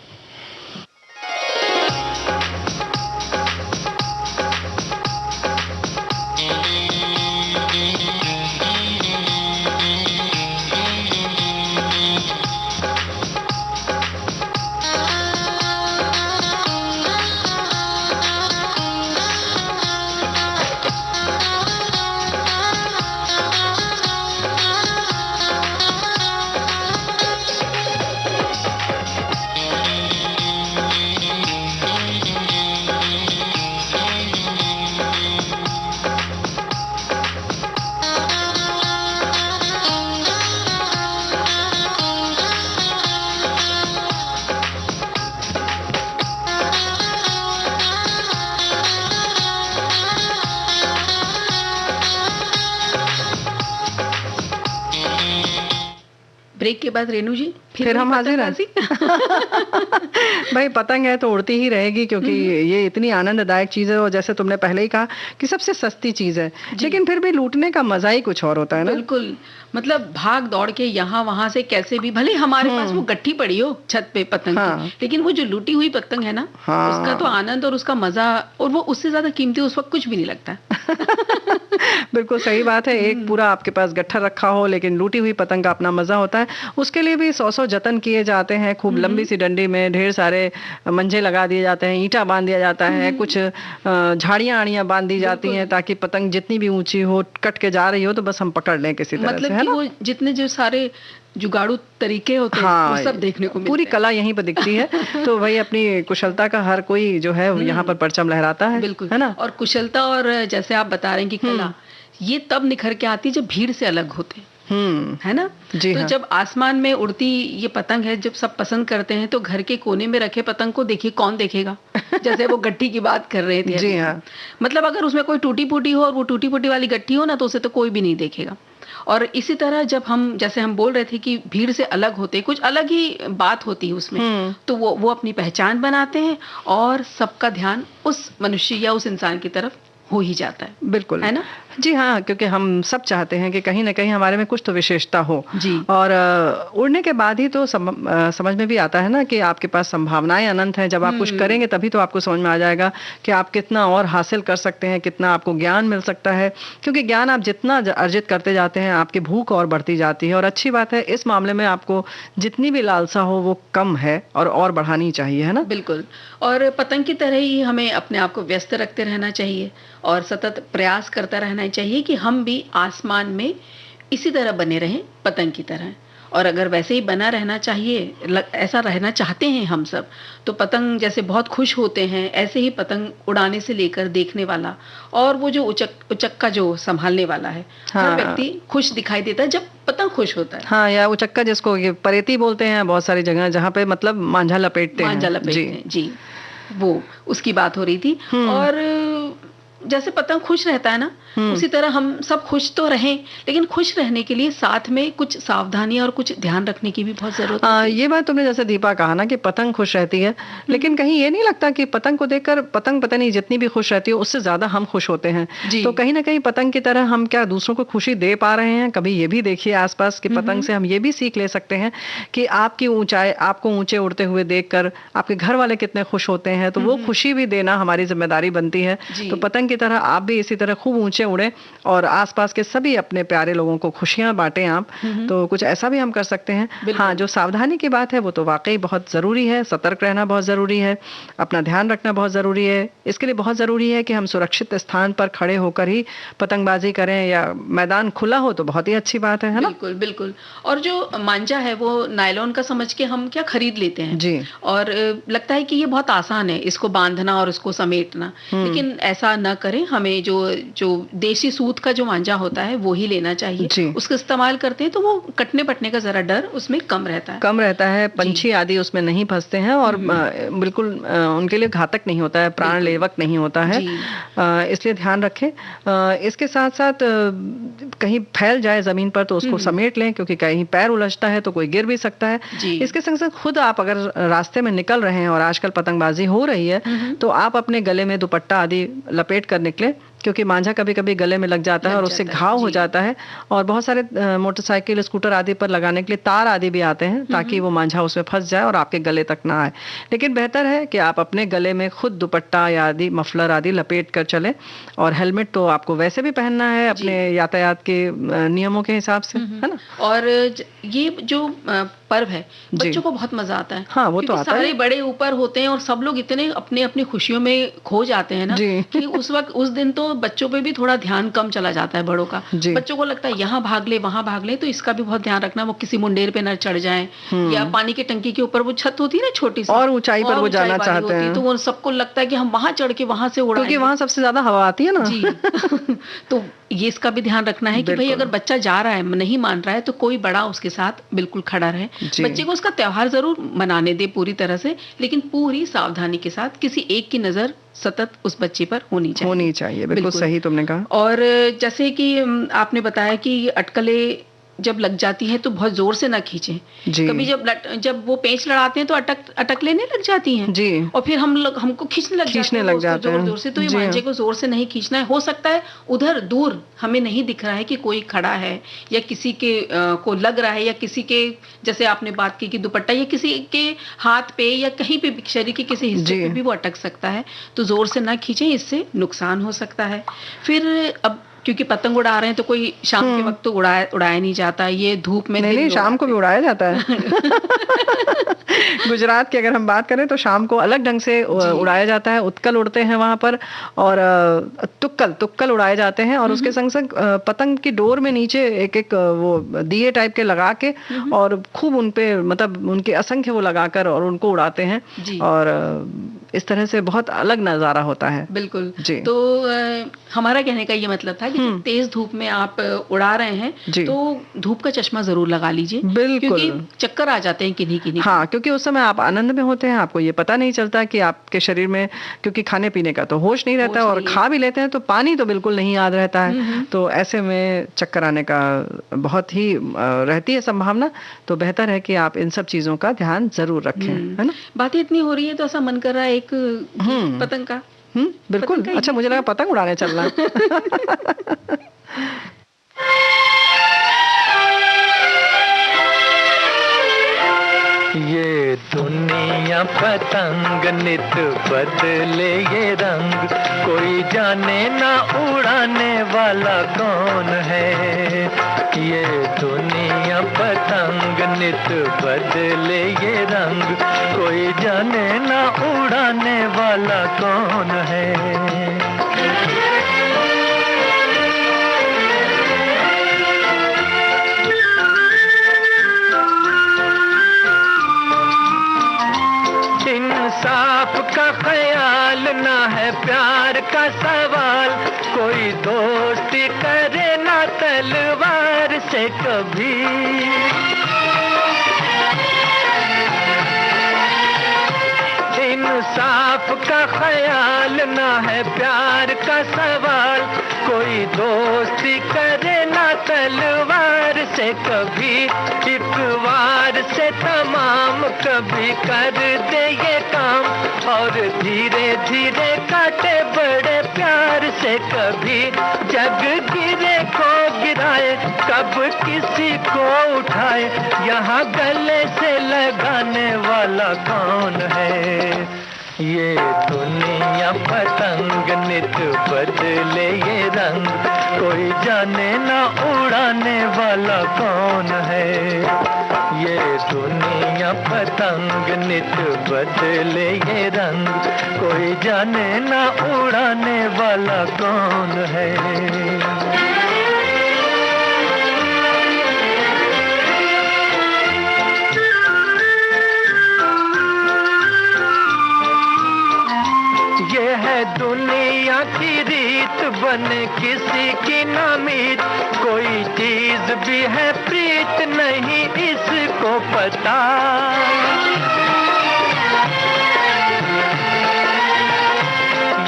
ब्रेक के बाद रेणु जी फिर हम हाजिर हैं। भाई पतंग है तो उड़ती ही रहेगी, क्योंकि ये इतनी आनंददायक चीज है, और जैसे तुमने पहले ही कहा कि सबसे सस्ती चीज है, लेकिन फिर भी लूटने का मजा ही कुछ और होता है ना। बिल्कुल, मतलब भाग दौड़ के यहाँ वहां से कैसे भी, भले हमारे पास वो गट्ठी पड़ी हो छत पे पतंग की, लेकिन वो जो लूटी हुई पतंग है ना, उसका तो आनंद और उसका मजा, और वो उससे ज्यादा कीमती उस वक्त कुछ भी नहीं लगता। बिल्कुल सही बात है। एक पूरा आपके पास गट्ठा रखा हो, लेकिन लूटी हुई पतंग का अपना मजा होता है। उसके लिए भी 100 जतन किए जाते हैं। खूब लंबी सी डंडी में ढेर सारे मंजे लगा दिए जाते हैं, ईंटा बांध दिया जाता है, कुछ झाड़ियां आड़ियां बांध दी जाती हैं, ताकि पतंग जितनी भी ऊंची हो, कट के जा रही हो तो बस हम पकड़ लें किसी तरह मतलब से, है ना। वो जितने जो सारे जुगाड़ू तरीके होते हैं, वो सब देखने को मिलते पूरी हैं। कला यहीं पर दिखती है। तो वही अपनी कुशलता का हर कोई जो है यहाँ पर परचम लहराता है, बिल्कुल, है ना। और कुशलता, और जैसे आप बता रहे हैं कि कला, ये तब निखर के आती है जब भीड़ से अलग होते हैं, है ना। जी तो हाँ। जब आसमान में उड़ती ये पतंग है, जब सब पसंद करते हैं, तो घर के कोने में रखे पतंग को देखिए कौन देखेगा। जैसे वो गट्ठी की बात कर रहे थे। जी हाँ। मतलब अगर उसमें कोई टूटी फूटी हो, और वो टूटी फूटी वाली गट्ठी हो ना, तो उसे तो कोई भी नहीं देखेगा। और इसी तरह जब हम, जैसे हम बोल रहे थे कि भीड़ से अलग होते, कुछ अलग ही बात होती है उसमें, तो वो अपनी पहचान बनाते हैं, और सबका ध्यान उस मनुष्य या उस इंसान की तरफ हो ही जाता है। बिल्कुल, है ना। जी हाँ, क्योंकि हम सब चाहते हैं कि कहीं ना कहीं हमारे में कुछ तो विशेषता हो जी। और उड़ने के बाद ही तो समझ में भी आता है ना कि आपके पास संभावनाएं अनंत हैं। जब आप कुछ करेंगे तभी तो आपको समझ में आ जाएगा कि आप कितना और हासिल कर सकते हैं, कितना आपको ज्ञान मिल सकता है। क्योंकि ज्ञान आप जितना अर्जित करते जाते हैं, आपकी भूख और बढ़ती जाती है। और अच्छी बात है, इस मामले में आपको जितनी भी लालसा हो वो कम है और बढ़ानी चाहिए, है ना। बिल्कुल, और पतंग की तरह ही हमें अपने आप को व्यस्त रखते रहना चाहिए, और सतत प्रयास करता रहना चाहिए कि हम भी आसमान में इसी तरह बने रहें, पतंग की तरह। और अगर वैसे ही बना रहना चाहिए, ऐसा रहना चाहते हैं हम सब, तो पतंग जैसे बहुत खुश होते हैं, ऐसे ही पतंग उड़ाने से लेकर देखने वाला, और वो जो उचक्का जो संभालने वाला है, हर व्यक्ति खुश दिखाई देता है जब पतंग खुश होता है। हाँ, या उचक्का जिसको ये परेती बोलते हैं बहुत सारी जगह, जहाँ पे मतलब मांझा लपेटते हैं। जी, वो उसकी बात हो रही थी। और जैसे पतंग खुश रहता है ना, उसी तरह हम सब खुश तो रहें, लेकिन खुश रहने के लिए साथ में कुछ सावधानियां और कुछ ध्यान रखने की भी बहुत जरूरत है। ये बात तुमने जैसे दीपा कहा ना कि पतंग खुश रहती है, लेकिन कहीं ये नहीं लगता कि पतंग को देखकर पतंग पता नहीं जितनी भी खुश रहती है उससे ज्यादा हम खुश होते हैं। तो कहीं ना कहीं पतंग की तरह हम क्या दूसरों को खुशी दे पा रहे हैं? कभी ये भी देखिए आसपास कि पतंग से हम ये भी सीख ले सकते हैं कि आपकी ऊंचाई, आपको ऊंचे उड़ते हुए देखकर आपके घर वाले कितने खुश होते हैं, तो वो खुशी भी देना हमारी जिम्मेदारी बनती है। तो पतंग की तरह आप भी इसी तरह खूब ऊंचे उड़े और आसपास के सभी अपने प्यारे लोगों को खुशियां बांटें आप। तो कुछ ऐसा भी हम कर सकते हैं। हाँ, जो सावधानी की बात है वो तो वाकई बहुत जरूरी है। सतर्क रहना बहुत जरूरी है, अपना ध्यान रखना बहुत जरूरी है। इसके लिए बहुत जरूरी है कि हम सुरक्षित स्थान पर खड़े होकर ही पतंगबाजी करें, या मैदान खुला हो तो बहुत ही अच्छी बात है ना। बिल्कुल बिल्कुल। और जो मांझा है वो नायलॉन का समझ के हम क्या खरीद लेते हैं जी, और लगता है कि ये बहुत आसान है इसको बांधना और उसको समेटना, लेकिन ऐसा न करें। हमें जो देसी सूत का जो मांझा होता है वो ही लेना चाहिए। उसका इस्तेमाल करते हैं तो वो कटने पटने का जरा डर उसमें कम रहता है। पंछी आदि उसमें नहीं फंसते हैं और बिल्कुल उनके लिए घातक नहीं होता है, प्राण लेवक नहीं होता है। इसलिए ध्यान रखें। इसके साथ साथ कहीं फैल जाए जमीन पर तो उसको समेट लें, क्योंकि कहीं पैर उलझता है तो कोई गिर भी सकता है। इसके संग संग खुद आप अगर रास्ते में निकल रहे हैं और आजकल पतंगबाजी हो रही है तो आप अपने गले में दुपट्टा आदि लपेट कर निकले, क्योंकि मांझा कभी कभी गले में लग जाता है और उससे घाव हो जाता है। और बहुत सारे मोटरसाइकिल, स्कूटर आदि पर लगाने के लिए तार आदि भी आते हैं ताकि वो मांझा उसमें फंस जाए और आपके गले तक ना आए। लेकिन बेहतर है कि आप अपने गले में खुद दुपट्टा या आदि मफलर आदि लपेट कर चलें। और हेलमेट तो आपको वैसे भी पहनना है अपने यातायात के नियमों के हिसाब से, है ना। और ये जो पर्व है बच्चों को बहुत मजा आता है। हाँ, वो तो आता है। सारे बड़े ऊपर होते हैं और सब लोग इतने अपने अपनी खुशियों में खो जाते हैं ना कि उस वक्त उस दिन तो बच्चों पे भी थोड़ा ध्यान कम चला जाता है बड़ों का। बच्चों को लगता है यहाँ भाग ले वहां भाग ले, तो इसका भी बहुत ध्यान रखना वो किसी मुंडेर पे न चढ़ जाएं, या पानी की टंकी के ऊपर वो छत होती है ना छोटी सी, और ऊंचाई पर वो जाना चाहते हैं तो वो सबको लगता है कि हम वहां चढ़ के वहां से उड़ाएं, क्योंकि वहां सबसे ज्यादा हवा आती है ना। जी तो ये इसका भी ध्यान रखना है कि भाई अगर बच्चा जा रहा है, नहीं मान रहा है, तो कोई बड़ा उसके साथ बिल्कुल खड़ा रहे। बच्चे को उसका त्योहार जरूर मनाने दे पूरी तरह से, लेकिन पूरी सावधानी के साथ किसी एक की नजर सतत उस बच्चे पर होनी चाहिए। बिल्कुल सही तुमने कहा। और जैसे कि आपने बताया कि अटकलें जब लग जाती है तो बहुत जोर से ना खींचें। जी। कभी जब वो पेंच लड़ाते हैं तो अटक लेने लग जाती हैं जी। और फिर हमको खींचने लग जाते हैं जोर जोर से। तो ये जी। मांझे को जोर से नहीं खींचना है। हो सकता है उधर दूर हमें नहीं दिख रहा है कि कोई खड़ा है या किसी के को लग रहा है, या किसी के, जैसे आपने बात की कि दुपट्टा, या किसी के हाथ पे या कहीं पे शरीर के किसी हिस्से पे भी वो अटक सकता है। तो जोर से ना खींचें, इससे नुकसान हो सकता है। फिर अब क्योंकि पतंग उड़ा रहे हैं तो कोई शाम के वक्त तो उड़ाया नहीं जाता, ये धूप में नहीं, शाम को भी उड़ाया जाता है। गुजरात की अगर हम बात करें तो शाम को अलग ढंग से उड़ाया जाता है। उत्कल उड़ते हैं वहां पर, और तुक्कल उड़ाए जाते हैं, और उसके संग संग पतंग की डोर में नीचे एक एक वो दिए टाइप के लगा के और खूब उनपे मतलब उनके असंख्य वो लगाकर और उनको उड़ाते हैं, और इस तरह से बहुत अलग नजारा होता है। बिल्कुल जी। तो हमारा कहने का ये मतलब था कि तेज धूप में आप उड़ा रहे हैं तो धूप का चश्मा जरूर लगा लीजिए, क्योंकि चक्कर आ जाते हैं किन्हीं। हाँ, क्योंकि उस समय आप आनंद में होते हैं, आपको ये पता नहीं चलता कि आपके शरीर में, क्योंकि खाने पीने का तो होश नहीं रहता, और खा भी लेते हैं तो पानी तो बिल्कुल नहीं याद रहता है, तो ऐसे में चक्कर आने का बहुत ही रहती है संभावना। तो बेहतर है कि आप इन सब चीजों का ध्यान जरूर रखें, है ना। बातें इतनी हो रही है तो ऐसा मन कर रहा है एक पतंग का। बिल्कुल। अच्छा, मुझे लगा पतंग उड़ाने चलना। ये दुनिया पतंग नित बदले ये रंग, कोई जाने ना उड़ाने वाला कौन है। ये दुनिया पतंग नित बदले ये रंग, कोई जाने ना उड़ाने वाला कौन है। इंसाफ का ख्याल ना है प्यार का सवाल, कोई दोस्ती करे ना तलवार से कभी। इंसाफ का ख्याल ना है प्यार का सवाल, कोई दोस्ती करे ना तलवार से कभी। एक वार से तमाम कभी कर दे ये काम, और धीरे धीरे काटे बड़े प्यार से कभी। जग गिरे को गिराए, कब किसी को उठाए, यहाँ गले से लगाने वाला कौन है। ये दुनिया पतंग नित बदले ये रंग, कोई जाने ना उड़ाने वाला कौन है। ये दुनिया पतंग नित बदले ये रंग, कोई जाने ना उड़ाने वाला कौन है। ये है दुनिया की रीत, बने किसी की ना मीत, कोई चीज भी है प्रीत नहीं इसको पता।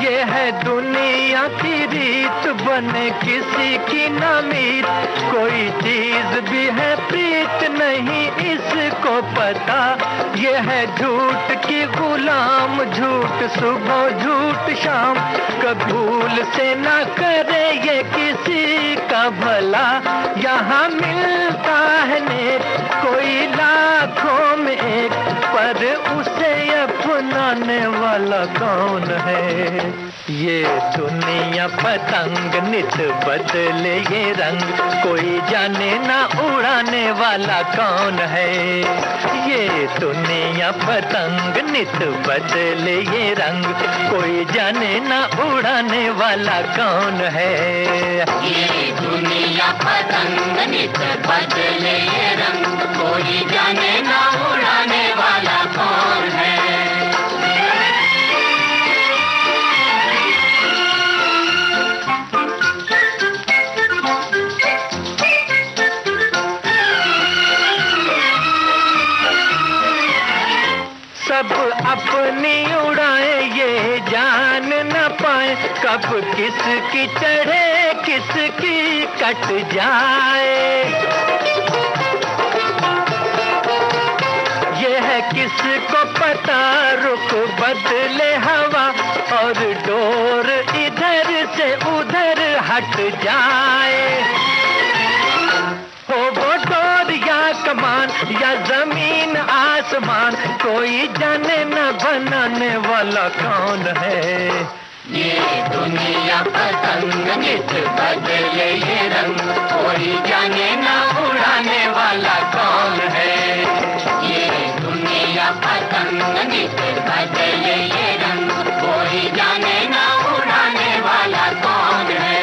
ये है दुनिया की रीत, बने किसी की ना मीत, कोई चीज भी है प्रीत नहीं इसको पता। ये है झूठ की गुलाम, झूठ सुबह झूठ शाम, कबूल से ना करे ये किसी का भला। यहाँ मिलता है नेक कोई लाखों में एक, पर उसे अपनाने वाला कौन है। ये दुनिया पतंग नित बदले ये रंग, कोई जाने ना उड़ाने वाला कौन है। ये दुनिया पतंग नित बदले ये रंग, कोई जाने ना उड़ाने वाला कौन है। ये दुनिया पतंग नित बदले ये रंग, कोई जाने ना उड़ाने वाला कौन है। सब अपनी उड़ाए ये जान न पाए, कब किसकी चढ़े किसकी कट जाए। किसको पता रुख बदले हवा और डोर इधर से उधर हट जाए। हो वो डोर या कमान या जमीन आसमान, कोई जाने न बनाने वाला कौन है। ये दुनिया पतंग नित बदले ये रंग, कोई जाने ना उड़ाने वाला कौन है। ये दुनिया पतंग नित बदले ये रंग, कोई जाने ना उड़ाने वाला कौन है।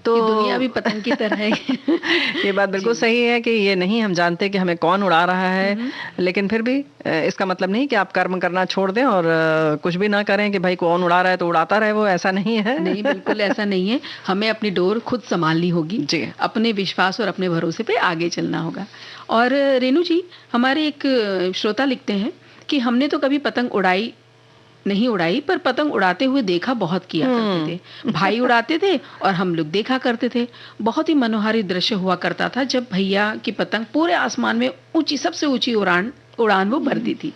तो ये दुनिया भी पतंग की तरह है। ये बात बिल्कुल सही है कि ये नहीं हम जानते कि हमें कौन उड़ा रहा है, लेकिन फिर भी इसका मतलब नहीं कि आप कर्म करना छोड़ दें और कुछ भी ना करें कि भाई कौन उड़ा रहा है तो उड़ाता रहे, वो ऐसा नहीं है। नहीं, बिल्कुल ऐसा नहीं है। हमें अपनी डोर खुद संभालनी होगी जी। अपने विश्वास और अपने भरोसे पे आगे चलना होगा। और रेणु जी, हमारे एक श्रोता लिखते हैं कि हमने तो कभी पतंग नहीं उड़ाई, पर पतंग उड़ाते हुए देखा बहुत किया करते थे। भाई उड़ाते थे और हम लोग देखा करते थे। बहुत ही मनोहारी दृश्य हुआ करता था जब भैया की पतंग पूरे आसमान में ऊंची, सबसे ऊंची उड़ान वो भरती थी,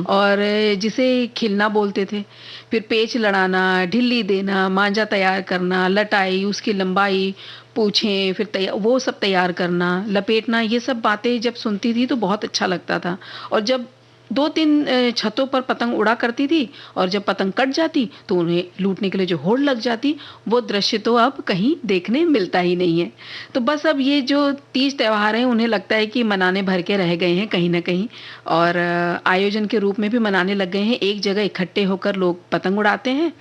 और जिसे खिलना बोलते थे। फिर पेच लड़ाना, ढिल्ली देना, मांजा तैयार करना, लटाई, उसकी लंबाई पूछें, फिर वो सब तैयार करना, लपेटना, ये सब बातें जब सुनती थी तो बहुत अच्छा लगता था। और जब 2-3 छतों पर पतंग उड़ा करती थी और जब पतंग कट जाती तो उन्हें लूटने के लिए जो होड़ लग जाती, वो दृश्य तो अब कहीं देखने मिलता ही नहीं है। तो बस अब ये जो तीज त्योहार हैं उन्हें लगता है कि मनाने भर के रह गए हैं कहीं ना कहीं, और आयोजन के रूप में भी मनाने लग गए हैं। एक जगह इकट्ठे होकर लोग पतंग उड़ाते हैं,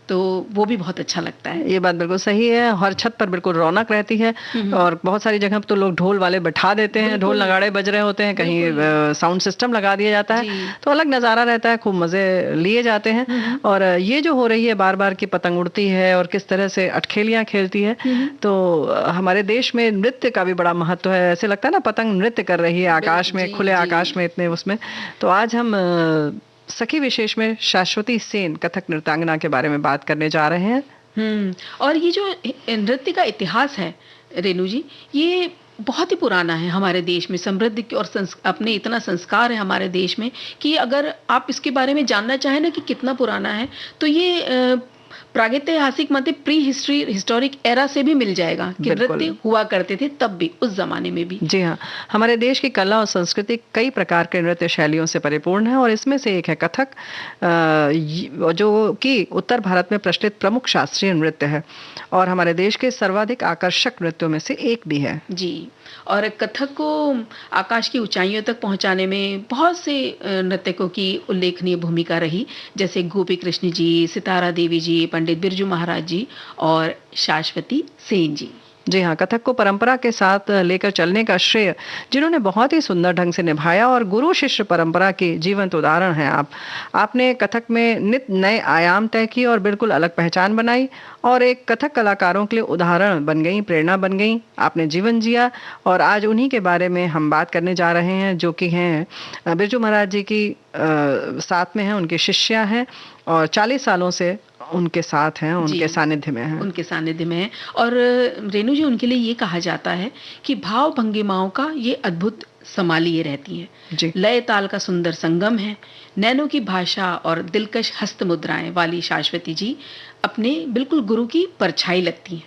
तो वो भी बहुत अच्छा लगता है। ये बात बिल्कुल सही है। हर छत पर बिल्कुल रौनक रहती है और बहुत सारी जगह पर तो लोग ढोल वाले बैठा देते हैं, ढोल नगाड़े बज रहे होते हैं, कहीं साउंड सिस्टम लगा दिया जाता है, तो अलग नज़ारा रहता है, खूब मजे लिए जाते हैं। और ये जो हो रही है, बार बार की पतंग उड़ती है और किस तरह से अटखेलियां खेलती है, तो हमारे देश में नृत्य का भी बड़ा महत्व है। ऐसे लगता है ना, पतंग नृत्य कर रही है आकाश में, खुले आकाश में, इतने उसमें। तो आज हम सखी विशेष में शाश्वती सेन कथक नृत्यांगना के बारे में बात करने जा रहे हैं। और ये जो नृत्य का इतिहास है रेणु जी, ये बहुत ही पुराना है हमारे देश में। समृद्ध और अपने इतना संस्कार है हमारे देश में कि अगर आप इसके बारे में जानना चाहें ना कि कितना पुराना है, तो ये प्रागैतिहासिक मतलब हिस्टोरिक एरा से भी मिल जाएगा कि नृत्य हुआ करते थे तब भी, उस जमाने में भी। जी हाँ, हमारे देश की कला और संस्कृति कई प्रकार के नृत्य शैलियों से परिपूर्ण है और इसमें से एक है कथक, जो कि उत्तर भारत में प्रचलित प्रमुख शास्त्रीय नृत्य है और हमारे देश के सर्वाधिक आकर्षक नृत्यों में से एक भी है। जी, और कथक को आकाश की ऊंचाइयों तक पहुंचाने में बहुत से नर्तकों की उल्लेखनीय भूमिका रही, जैसे गोपी कृष्ण जी, सितारा देवी जी, पंडित बिरजू महाराज जी और शाश्वती सेन जी। जी हाँ, कथक को परंपरा के साथ लेकर चलने का श्रेय जिन्होंने बहुत ही सुंदर ढंग से निभाया और गुरु शिष्य परंपरा के जीवंत उदाहरण हैं आपने कथक में नित नए आयाम तय किए और बिल्कुल अलग पहचान बनाई और एक कथक कलाकारों के लिए उदाहरण बन गई, प्रेरणा बन गई। आपने जीवन जिया और आज उन्हीं के बारे में हम बात करने जा रहे हैं, जो कि हैं बिरजू महाराज जी की साथ में हैं, उनकी शिष्या हैं और 40 सालों से उनके साथ हैं, उनके सानिध्य में हैं। उनके सानिध्य में हैं। और रेणु जी, उनके लिए ये कहा जाता है कि भाव भंगिमाओं का ये अद्भुत समालिए रहती है। लय ताल का सुंदर संगम है। नैनों की भाषा और दिलकश हस्त मुद्राएं वाली शाश्वती जी अपने बिल्कुल गुरु की परछाई लगती हैं।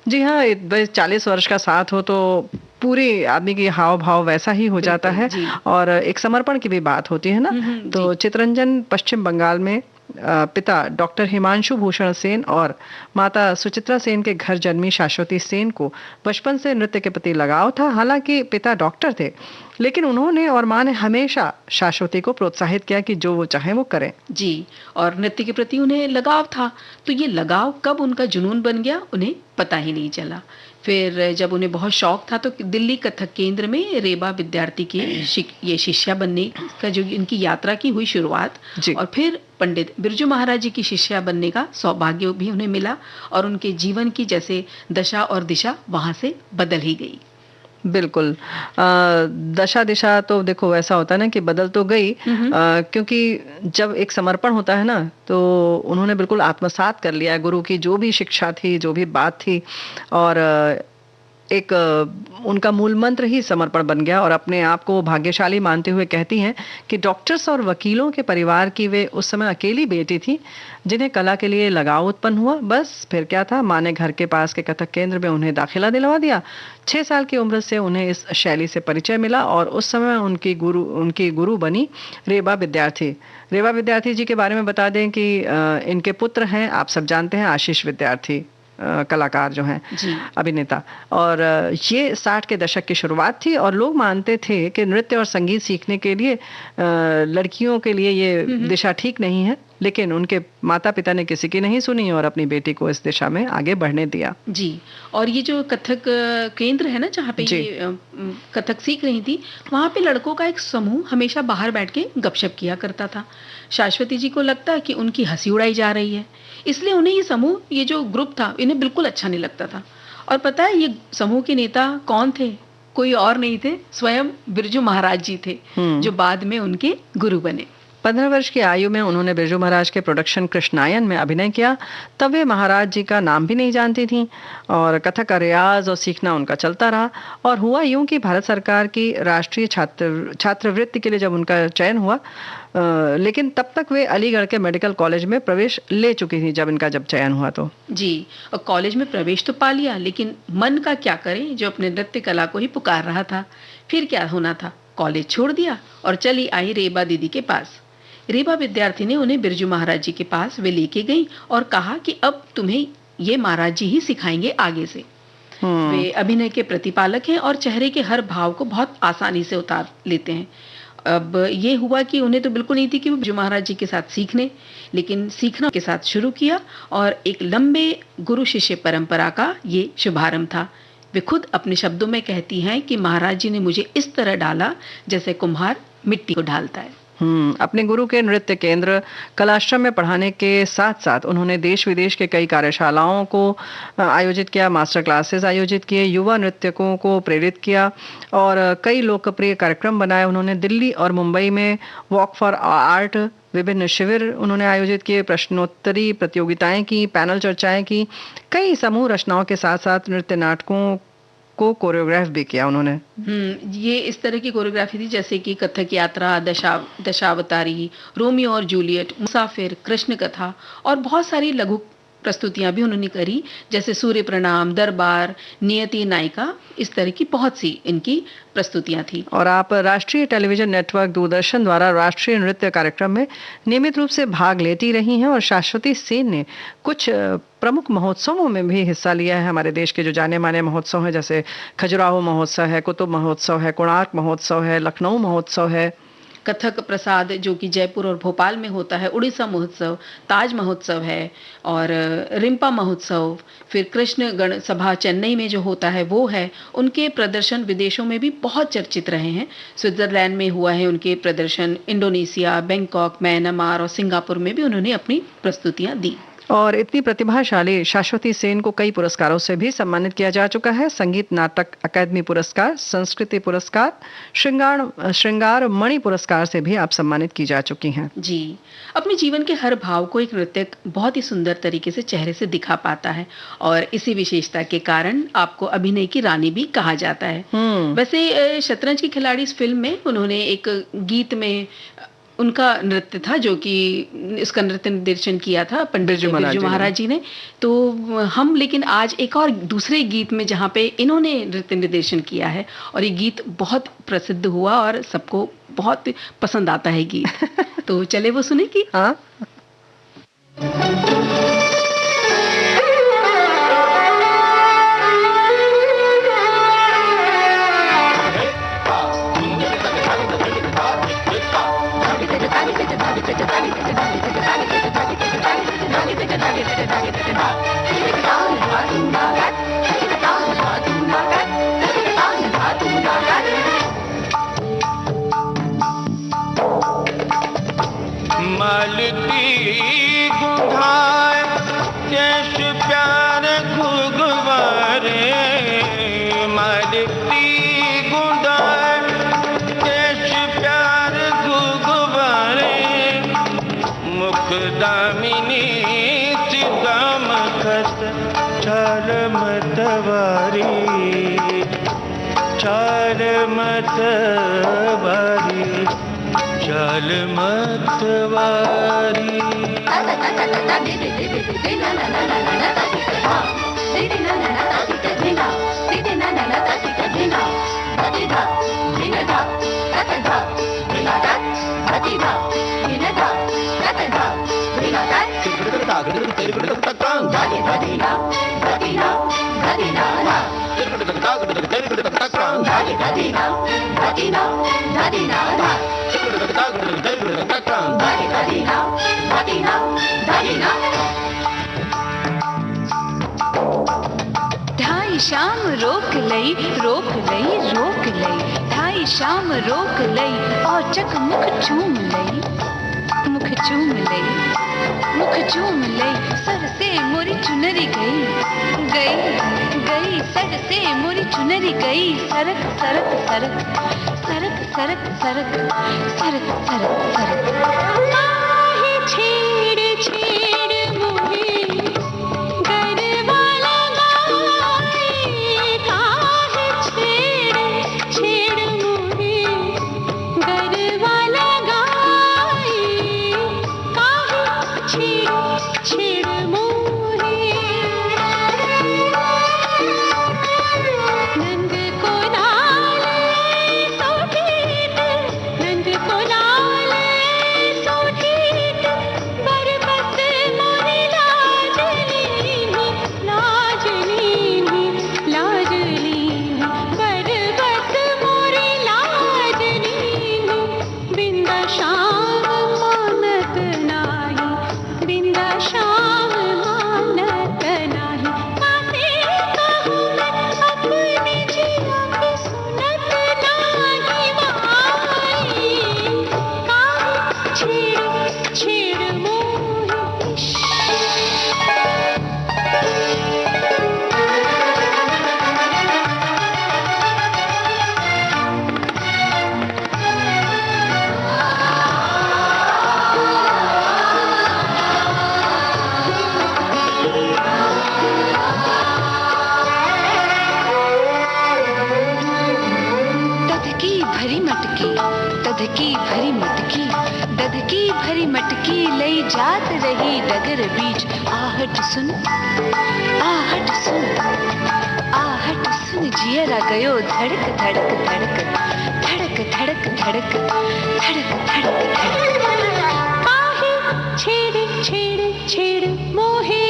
जी हाँ, 40 वर्ष का साथ हो तो पूरे आदमी की हाव भाव वैसा ही हो जाता है और एक समर्पण की भी बात होती है ना। तो चितरंजन पश्चिम बंगाल में पिता डॉक्टर हिमांशु भूषण सेन और माता सुचित्रा सेन के घर जन्मी शाश्वती सेन को बचपन से नृत्य के प्रति लगाव था। हालांकि पिता डॉक्टर थे, लेकिन उन्होंने और माँ ने हमेशा शाश्वती को प्रोत्साहित किया कि जो वो चाहे वो करें। जी, और नृत्य के प्रति उन्हें लगाव था, तो ये लगाव कब उनका जुनून बन गया उन्हें पता ही नहीं चला। फिर जब उन्हें बहुत शौक था तो दिल्ली कथक केंद्र में रेबा विद्यार्थी की ये शिष्या बनने का जो इनकी यात्रा की हुई शुरुआत, और फिर पंडित बिरजू महाराज जी की शिष्या बनने का सौभाग्य भी उन्हें मिला और उनके जीवन की जैसे दशा और दिशा वहां से बदल ही गई। बिल्कुल, दशा दिशा तो देखो ऐसा होता है ना कि बदल तो गई, क्योंकि जब एक समर्पण होता है ना तो उन्होंने बिल्कुल आत्मसात कर लिया गुरु की जो भी शिक्षा थी, जो भी बात थी, और एक उनका मूल मंत्र ही समर्पण बन गया और अपने आप को भाग्यशाली मानते हुए कहती हैं कि डॉक्टर्स और वकीलों के परिवार की वे उस समय अकेली बेटी थी जिन्हें कला के लिए लगाव उत्पन्न हुआ। बस फिर क्या था, माँ ने घर के पास के कथक केंद्र में उन्हें दाखिला दिलवा दिया। 6 साल की उम्र से उन्हें इस शैली से परिचय मिला और उस समय उनकी गुरु बनी रेबा विद्यार्थी। रेबा विद्यार्थी जी के बारे में बता दें कि इनके पुत्र हैं, आप सब जानते हैं, आशीष विद्यार्थी, कलाकार जो हैं, अभिनेता। और ये 60 के दशक की शुरुआत थी और लोग मानते थे कि नृत्य और संगीत सीखने के लिए लड़कियों के लिए ये दिशा ठीक नहीं है, लेकिन उनके माता पिता ने किसी की नहीं सुनी और अपनी बेटी को इस दिशा में आगे बढ़ने दिया। जी, और ये जो कथक केंद्र है ना जहाँ पे ये कथक सीख रही थी, वहाँ पे लड़कों का एक समूह हमेशा बाहर बैठ के गपशप किया करता था। शाश्वती जी को लगता कि उनकी हंसी उड़ाई जा रही है, इसलिए उन्हें ये समूह, ये जो ग्रुप था, इन्हें बिल्कुल अच्छा नहीं लगता था। और पता है ये समूह के नेता कौन थे? कोई और नहीं थे, स्वयं बिरजू महाराज जी थे, जो बाद में उनके गुरु बने। 15 वर्ष की आयु में उन्होंने बिरजू महाराज के प्रोडक्शन कृष्णायन में अभिनय किया। तब वे महाराज जी का नाम भी नहीं जानती थीं और कथक का रियाज और सीखना उनका चलता रहा। और हुआ यूं कि भारत सरकार की राष्ट्रीय छात्रवृत्ति के लिए जब उनका चयन हुआ, लेकिन तब तक वे अलीगढ़ के मेडिकल कॉलेज में प्रवेश ले चुकी थी जब चयन हुआ तो। जी, और कॉलेज में प्रवेश तो पा लिया, लेकिन मन का क्या करें, जो अपने नृत्य कला को ही पुकार रहा था। फिर क्या होना था, कॉलेज छोड़ दिया और चली आई रेबा दीदी के पास। रेबा विद्यार्थी ने उन्हें बिरजू महाराज जी के पास वे लेके गई और कहा कि अब तुम्हें ये महाराज जी ही सिखाएंगे आगे से। वे अभिनय के प्रतिपालक हैं और चेहरे के हर भाव को बहुत आसानी से उतार लेते हैं। अब ये हुआ कि उन्हें तो बिल्कुल नहीं थी कि वो बिरजू महाराज जी के साथ सीखने, लेकिन सीखना के साथ शुरू किया और एक लंबे गुरु शिष्य परंपरा का ये शुभारंभ था। वे खुद अपने शब्दों में कहती हैं कि महाराज जी ने मुझे इस तरह डाला जैसे कुम्हार मिट्टी को ढालता है। अपने गुरु के नृत्य केंद्र कलाश्रम में पढ़ाने के साथ साथ उन्होंने देश विदेश के कई कार्यशालाओं को आयोजित किया, मास्टर क्लासेस आयोजित किए, युवा नृत्यकों को प्रेरित किया और कई लोकप्रिय कार्यक्रम बनाए। उन्होंने दिल्ली और मुंबई में वॉक फॉर आर्ट, विभिन्न शिविर उन्होंने आयोजित किए, प्रश्नोत्तरी प्रतियोगिताएं की, पैनल चर्चाएं की, कई समूह रचनाओं के साथ साथ नृत्य नाटकों को कोरियोग्राफ भी किया उन्होंने। ये इस तरह की कोरियोग्राफी थी जैसे कि कथक यात्रा, दशावतारी, रोमियो और जूलियट, मुसाफिर, कृष्ण कथा और बहुत सारी लघु प्रस्तुतियां भी उन्होंने करी, जैसे सूर्य प्रणाम, दरबार, नियति नायिका, इस तरह की बहुत सी इनकी प्रस्तुतियां थी। और आप राष्ट्रीय टेलीविजन नेटवर्क दूरदर्शन द्वारा राष्ट्रीय नृत्य कार्यक्रम में नियमित रूप से भाग लेती रही हैं और शाश्वती सेन ने कुछ प्रमुख महोत्सवों में भी हिस्सा लिया है। हमारे देश के जो जाने माने महोत्सव हैं, जैसे खजुराहो महोत्सव है, कुतुब महोत्सव है, कोणार्क महोत्सव है, लखनऊ महोत्सव है, कथक प्रसाद जो कि जयपुर और भोपाल में होता है, उड़ीसा महोत्सव, ताज महोत्सव है और रिम्पा महोत्सव, फिर कृष्ण गण सभा चेन्नई में जो होता है वो है। उनके प्रदर्शन विदेशों में भी बहुत चर्चित रहे हैं। स्विट्जरलैंड में हुआ है उनके प्रदर्शन, इंडोनेशिया, बैंकॉक, म्यांमार और सिंगापुर में भी उन्होंने अपनी प्रस्तुतियां दी। और इतनी प्रतिभाशाली शाश्वती सेन को कई पुरस्कारों से भी सम्मानित किया जा चुका है। संगीत नाटक अकादमी पुरस्कार, संस्कृति पुरस्कार, श्रृंगार मणि पुरस्कार से भी आप सम्मानित की जा चुकी हैं। जी, अपने जीवन के हर भाव को एक नृत्यक बहुत ही सुंदर तरीके से चेहरे से दिखा पाता है और इसी विशेषता के कारण आपको अभिनय की रानी भी कहा जाता है। वैसे शतरंज की खिलाड़ी इस फिल्म में उन्होंने एक गीत में उनका नृत्य था जो कि इसका नृत्य निर्देशन किया था पंडित बिरजू महाराज जी ने। तो हम लेकिन आज एक और दूसरे गीत में जहाँ पे इन्होंने नृत्य निर्देशन किया है और ये गीत बहुत प्रसिद्ध हुआ और सबको बहुत पसंद आता है गीत। तो चले वो सुने कि हाँ मालती गुंधाए जैस प्यार घुगवारे, मालती गुंधाए जैस प्यार घुगवारे, मुख दामिनी सितम खत चाल मतवारी, चाल मतवारी, चाल मतवारी। ढाई शाम रोक लई, रोक लई, रोक लई, ढाई शाम रोक लई, और चक मुख चूम लई, मुख चूम लई, मुख चूम लई, सर से मोरी चुनरी गई, गई, गई, सर से मोरी चुनरी गई, सरक सरक सरक, सरक सरक सरक, सरक सरक सरक। काहे छेड़ छेड़ मोहे गरबा लगाए, काहे छेड़ छेड़ मोहे गरबा लगाए, काहे छेड़ छेड़ मोहे नंद को लाले सोठीत, नंद को लाले सोठीत, बरबस मोरी लाज लीनी, लाज लीनी, लाज लीनी, बरबस मोरी लाज लीनी, बिंदा शाम मानत नाही, बिंदा शाम मानत नाही, कासे कहूँ मैं अपनी जिया की सुनत नाही माई, काहे छेड़ छेड़ मोहे इश्क। दधकी भरी मटकी, दधकी भरी मटकी, दधकी भरी मटकी लई जात रही डगर बीच, आहट सुन, आहट सुन, आहट सुन, जियरा गयो धड़क धड़क धड़क, धड़क धड़क धड़क, धड़क धड़क धड़क। काहे छेड़ छेड़ छेड़ मोहे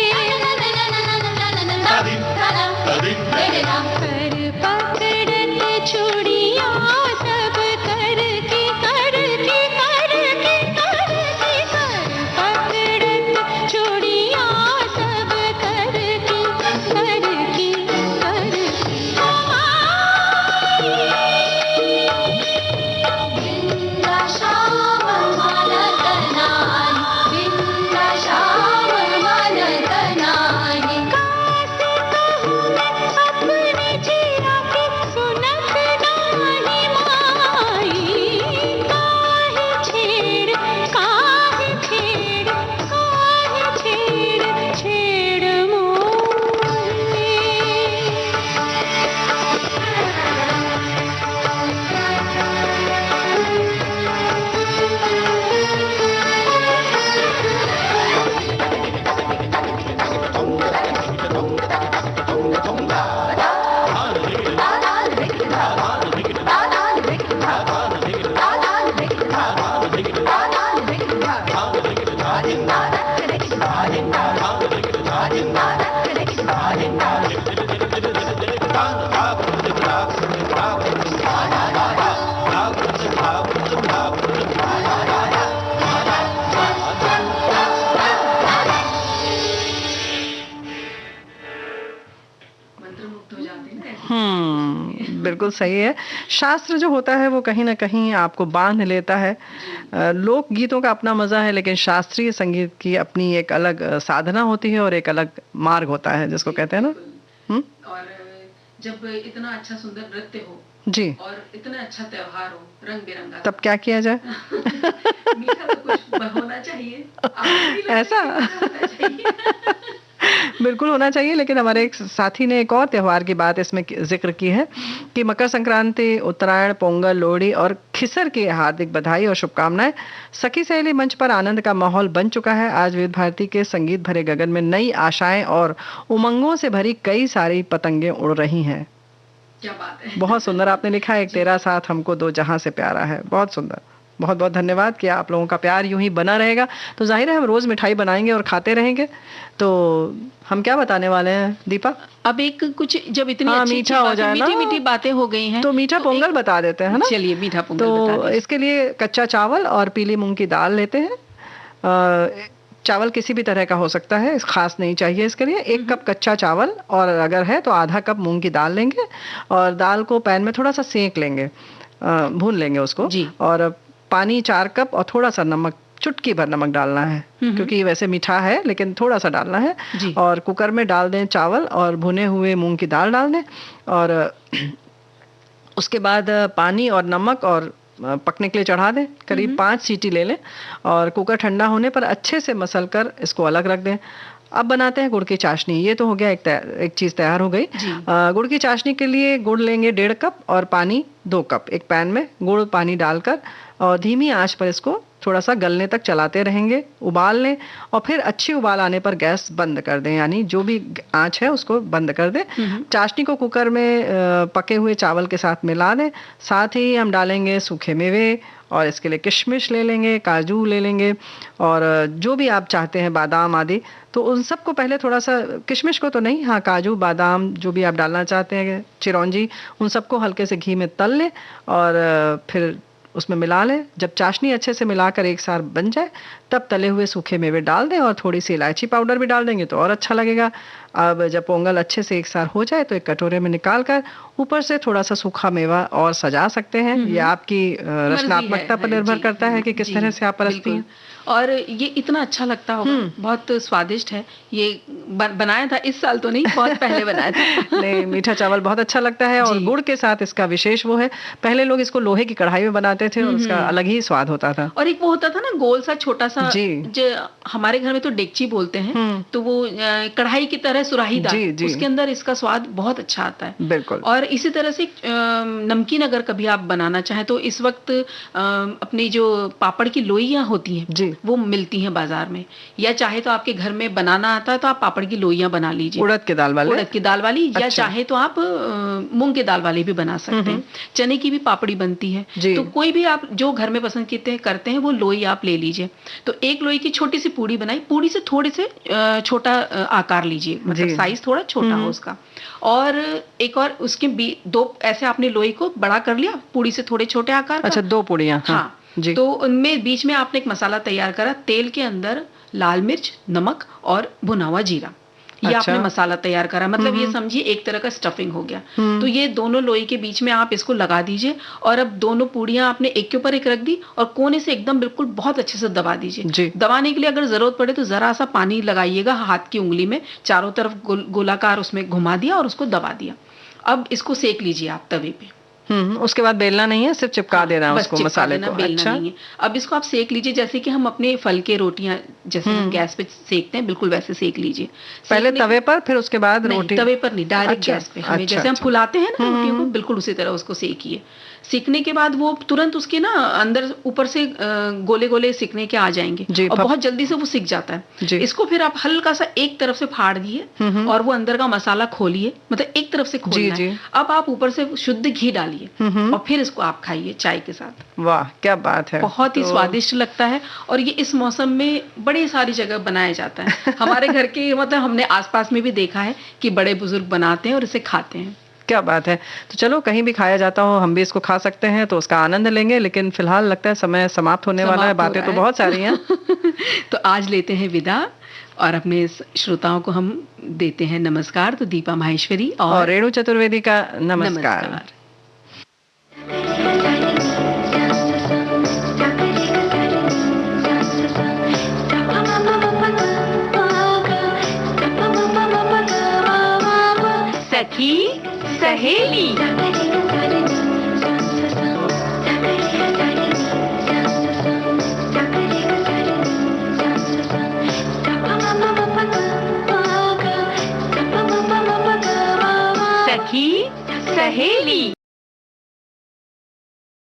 कर पकड़त चूड़िया सब करके करके करके करके, कर पकड़त चूड़िया सब करके करके करके, बिंदा शाम मानत नाही, बिंदा शाम मानत नाही, कासे कहूँ मैं अपनी जिया की सुनत नाही माई, काहे छेड़ काहे छेड़ काहे छेड़ छेड़ मोहे। मंत्रमुग्ध हो जाते हैं ना। बिल्कुल सही है। शास्त्र जो होता है वो कहीं ना कहीं आपको बांध लेता है। लोक गीतों का अपना मजा है, लेकिन शास्त्रीय संगीत की अपनी एक अलग साधना होती है और एक अलग मार्ग होता है, जिसको कहते हैं ना। और जब इतना अच्छा सुंदर नृत्य हो जी, और इतना अच्छा त्योहार हो रंग बिरंगा, तब क्या किया जाए? मीठा तो कुछ होना चाहिए। आपको नहीं लगता ऐसा? कि मीठा होना चाहिए? बिल्कुल होना चाहिए। लेकिन हमारे एक साथी ने एक और त्योहार की बात इसमें जिक्र की है कि मकर संक्रांति, उत्तरायण, पोंगल, लोहड़ी और खिसर की हार्दिक बधाई और शुभकामनाएं। सखी सहेली मंच पर आनंद का माहौल बन चुका है। आज विविध भारती के संगीत भरे गगन में नई आशाएं और उमंगों से भरी कई सारी पतंगें उड़ रही हैं। क्या बात है। बहुत सुंदर आपने लिखा है, एक तेरा साथ हमको दो जहां से प्यारा है। बहुत सुंदर, बहुत बहुत धन्यवाद कि आप लोगों का प्यार यूं ही बना रहेगा तो जाहिर है हम रोज मिठाई बनाएंगे और खाते रहेंगे। तो हम क्या बताने वाले हैं दीपा? अब एक कुछ जब इतनी हाँ, अच्छी मीठा हो जाए ना, मीठी मीठी बातें हो गई हैं तो मीठा पोंगल बता देते हैं, है ना? चलिए मीठा पोंगल बता तो दीजिए। इसके लिए कच्चा चावल और पीली मूंग की दाल लेते हैं। चावल किसी भी तरह का हो सकता है, खास नहीं चाहिए इसके लिए। 1 कप कच्चा चावल और अगर है तो आधा कप मूंग की दाल लेंगे और दाल को पैन में थोड़ा सा सेक लेंगे, भून लेंगे उसको जी। और पानी 4 कप और थोड़ा सा नमक, चुटकी भर नमक डालना है क्योंकि ये वैसे मीठा है लेकिन थोड़ा सा डालना है। जी। और कुकर में डाल दें चावल और भुने हुए मूंग की दाल डाल दें और उसके बाद पानी और नमक और पकने के लिए चढ़ा दें। करीब 5 सीटी ले लें और कुकर ठंडा होने पर अच्छे से मसल कर इसको अलग रख दें। अब बनाते हैं गुड़ की चाशनी। ये तो हो गया, एक चीज तैयार हो गई। गुड़ की चाशनी के लिए गुड़ लेंगे 1.5 कप और पानी 2 कप। एक पैन में गुड़ पानी डालकर और धीमी आंच पर इसको थोड़ा सा गलने तक चलाते रहेंगे, उबाल लें और फिर अच्छी उबाल आने पर गैस बंद कर दें, यानी जो भी आंच है उसको बंद कर दें। चाशनी को कुकर में पके हुए चावल के साथ मिला दें। साथ ही हम डालेंगे सूखे मेवे और इसके लिए किशमिश ले लेंगे, काजू ले लेंगे और जो भी आप चाहते हैं, बादाम आदि। तो उन सबको पहले थोड़ा सा, किशमिश को तो नहीं, हाँ काजू बादाम जो भी आप डालना चाहते हैं, चिरौंजी, उन सबको हल्के से घी में तल लें और फिर उसमें मिला लें। जब चाशनी अच्छे से मिलाकर एक साथ बन जाए तब तले हुए सूखे मेवे डाल दें और थोड़ी सी इलायची पाउडर भी डाल देंगे तो और अच्छा लगेगा। अब जब पोंगल अच्छे से एक साथ हो जाए तो एक कटोरे में निकाल कर ऊपर से थोड़ा सा सूखा मेवा और सजा सकते हैं। ये आपकी रचनात्मकता पर निर्भर करता है कि किस तरह से आप परसती हैं। और ये इतना अच्छा लगता होगा, बहुत स्वादिष्ट है। ये बनाया था इस साल तो नहीं, बहुत पहले बनाया था। नहीं, मीठा चावल बहुत अच्छा लगता है और गुड़ के साथ इसका विशेष वो है। पहले लोग इसको लोहे की कढ़ाई में बनाते थे और उसका अलग ही स्वाद होता था। और एक वो होता था ना गोल सा छोटा सा, जो हमारे घर में तो डेगची बोलते हैं, तो वो कढ़ाई की तरह सुराहीदार, उसके अंदर इसका स्वाद बहुत अच्छा आता है। बिल्कुल। और इसी तरह से नमकीन अगर कभी आप बनाना चाहें तो इस वक्त अपनी जो पापड़ की लोइयां होती हैं वो मिलती हैं बाजार में, या चाहे तो आपके घर में बनाना आता है तो आप पापड़ की लोइयां बना लीजिए, उड़द की दाल वाली, उड़द की दाल वाली, या चाहे तो आप मूंग की दाल वाली भी बना सकते हैं। चने की भी पापड़ी बनती है। तो कोई भी आप जो घर में पसंद करते हैं वो लोई आप ले लीजिए। तो एक लोई की छोटी सी पूड़ी बनाई, पूड़ी से थोड़े से छोटा आकार लीजिए, मतलब साइज थोड़ा छोटा हो उसका, और एक और उसके 2 ऐसे आपने लोई को बड़ा कर लिया, पूड़ी से थोड़े छोटे आकार का। अच्छा, 2 पूड़ियां। हाँ जी। तो उनमें बीच में आपने एक मसाला तैयार करा, तेल के अंदर लाल मिर्च, नमक और भुना हुआ जीरा, ये आपने मसाला तैयार करा, मतलब ये समझिए एक तरह का स्टफिंग हो गया। तो ये दोनों लोई के बीच में आप इसको लगा दीजिए और अब दोनों पूड़ियां आपने एक के ऊपर एक रख दी और कोने से एकदम बिल्कुल बहुत अच्छे से दबा दीजिए। दबाने के लिए अगर जरूरत पड़े तो जरा सा पानी लगाइएगा हाथ की उंगली में, चारों तरफ गोलाकार उसमें घुमा दिया और उसको दबा दिया। अब इसको सेक लीजिए आप तवे पे। उसके बाद बेलना नहीं है, सिर्फ चिपका देना है उसको, मसाले को। अच्छा, नहीं है। अब इसको आप सेक लीजिए जैसे कि हम अपने फल के रोटियां जैसे हम गैस पे सेकते हैं, बिल्कुल वैसे सेक लीजिए। पहले तवे पर, फिर उसके बाद रोटी? तवे पर नहीं, डायरेक्ट गैस पे। हमें जैसे हम फुलाते हैं ना रोटियों को, बिल्कुल उसी तरह उसको सेकिए। सीखने के बाद वो तुरंत उसके ना अंदर ऊपर से गोले गोले सिकने के आ जाएंगे और बहुत जल्दी से वो सिक जाता है। इसको फिर आप हल्का सा एक तरफ से फाड़ दिए और वो अंदर का मसाला खोलिए, मतलब एक तरफ से खोलना है। अब आप ऊपर से शुद्ध घी डालिए और फिर इसको आप खाइए चाय के साथ। वाह, क्या बात है, बहुत ही स्वादिष्ट लगता है। और ये इस मौसम में बड़ी सारी जगह बनाया जाता है। हमारे घर के मतलब हमने आसपास में भी देखा है कि बड़े बुजुर्ग बनाते हैं और इसे खाते हैं। क्या बात है। तो चलो, कहीं भी खाया जाता हो हम भी इसको खा सकते हैं, तो उसका आनंद लेंगे। लेकिन फिलहाल लगता है समय समाप्त होने वाला है, बातें तो बहुत सारी हैं। तो आज लेते हैं विदा और अपने श्रोताओं को हम देते हैं नमस्कार। तो दीपा माहेश्वरी और रेणु चतुर्वेदी का नमस्कार। सखी सहेली।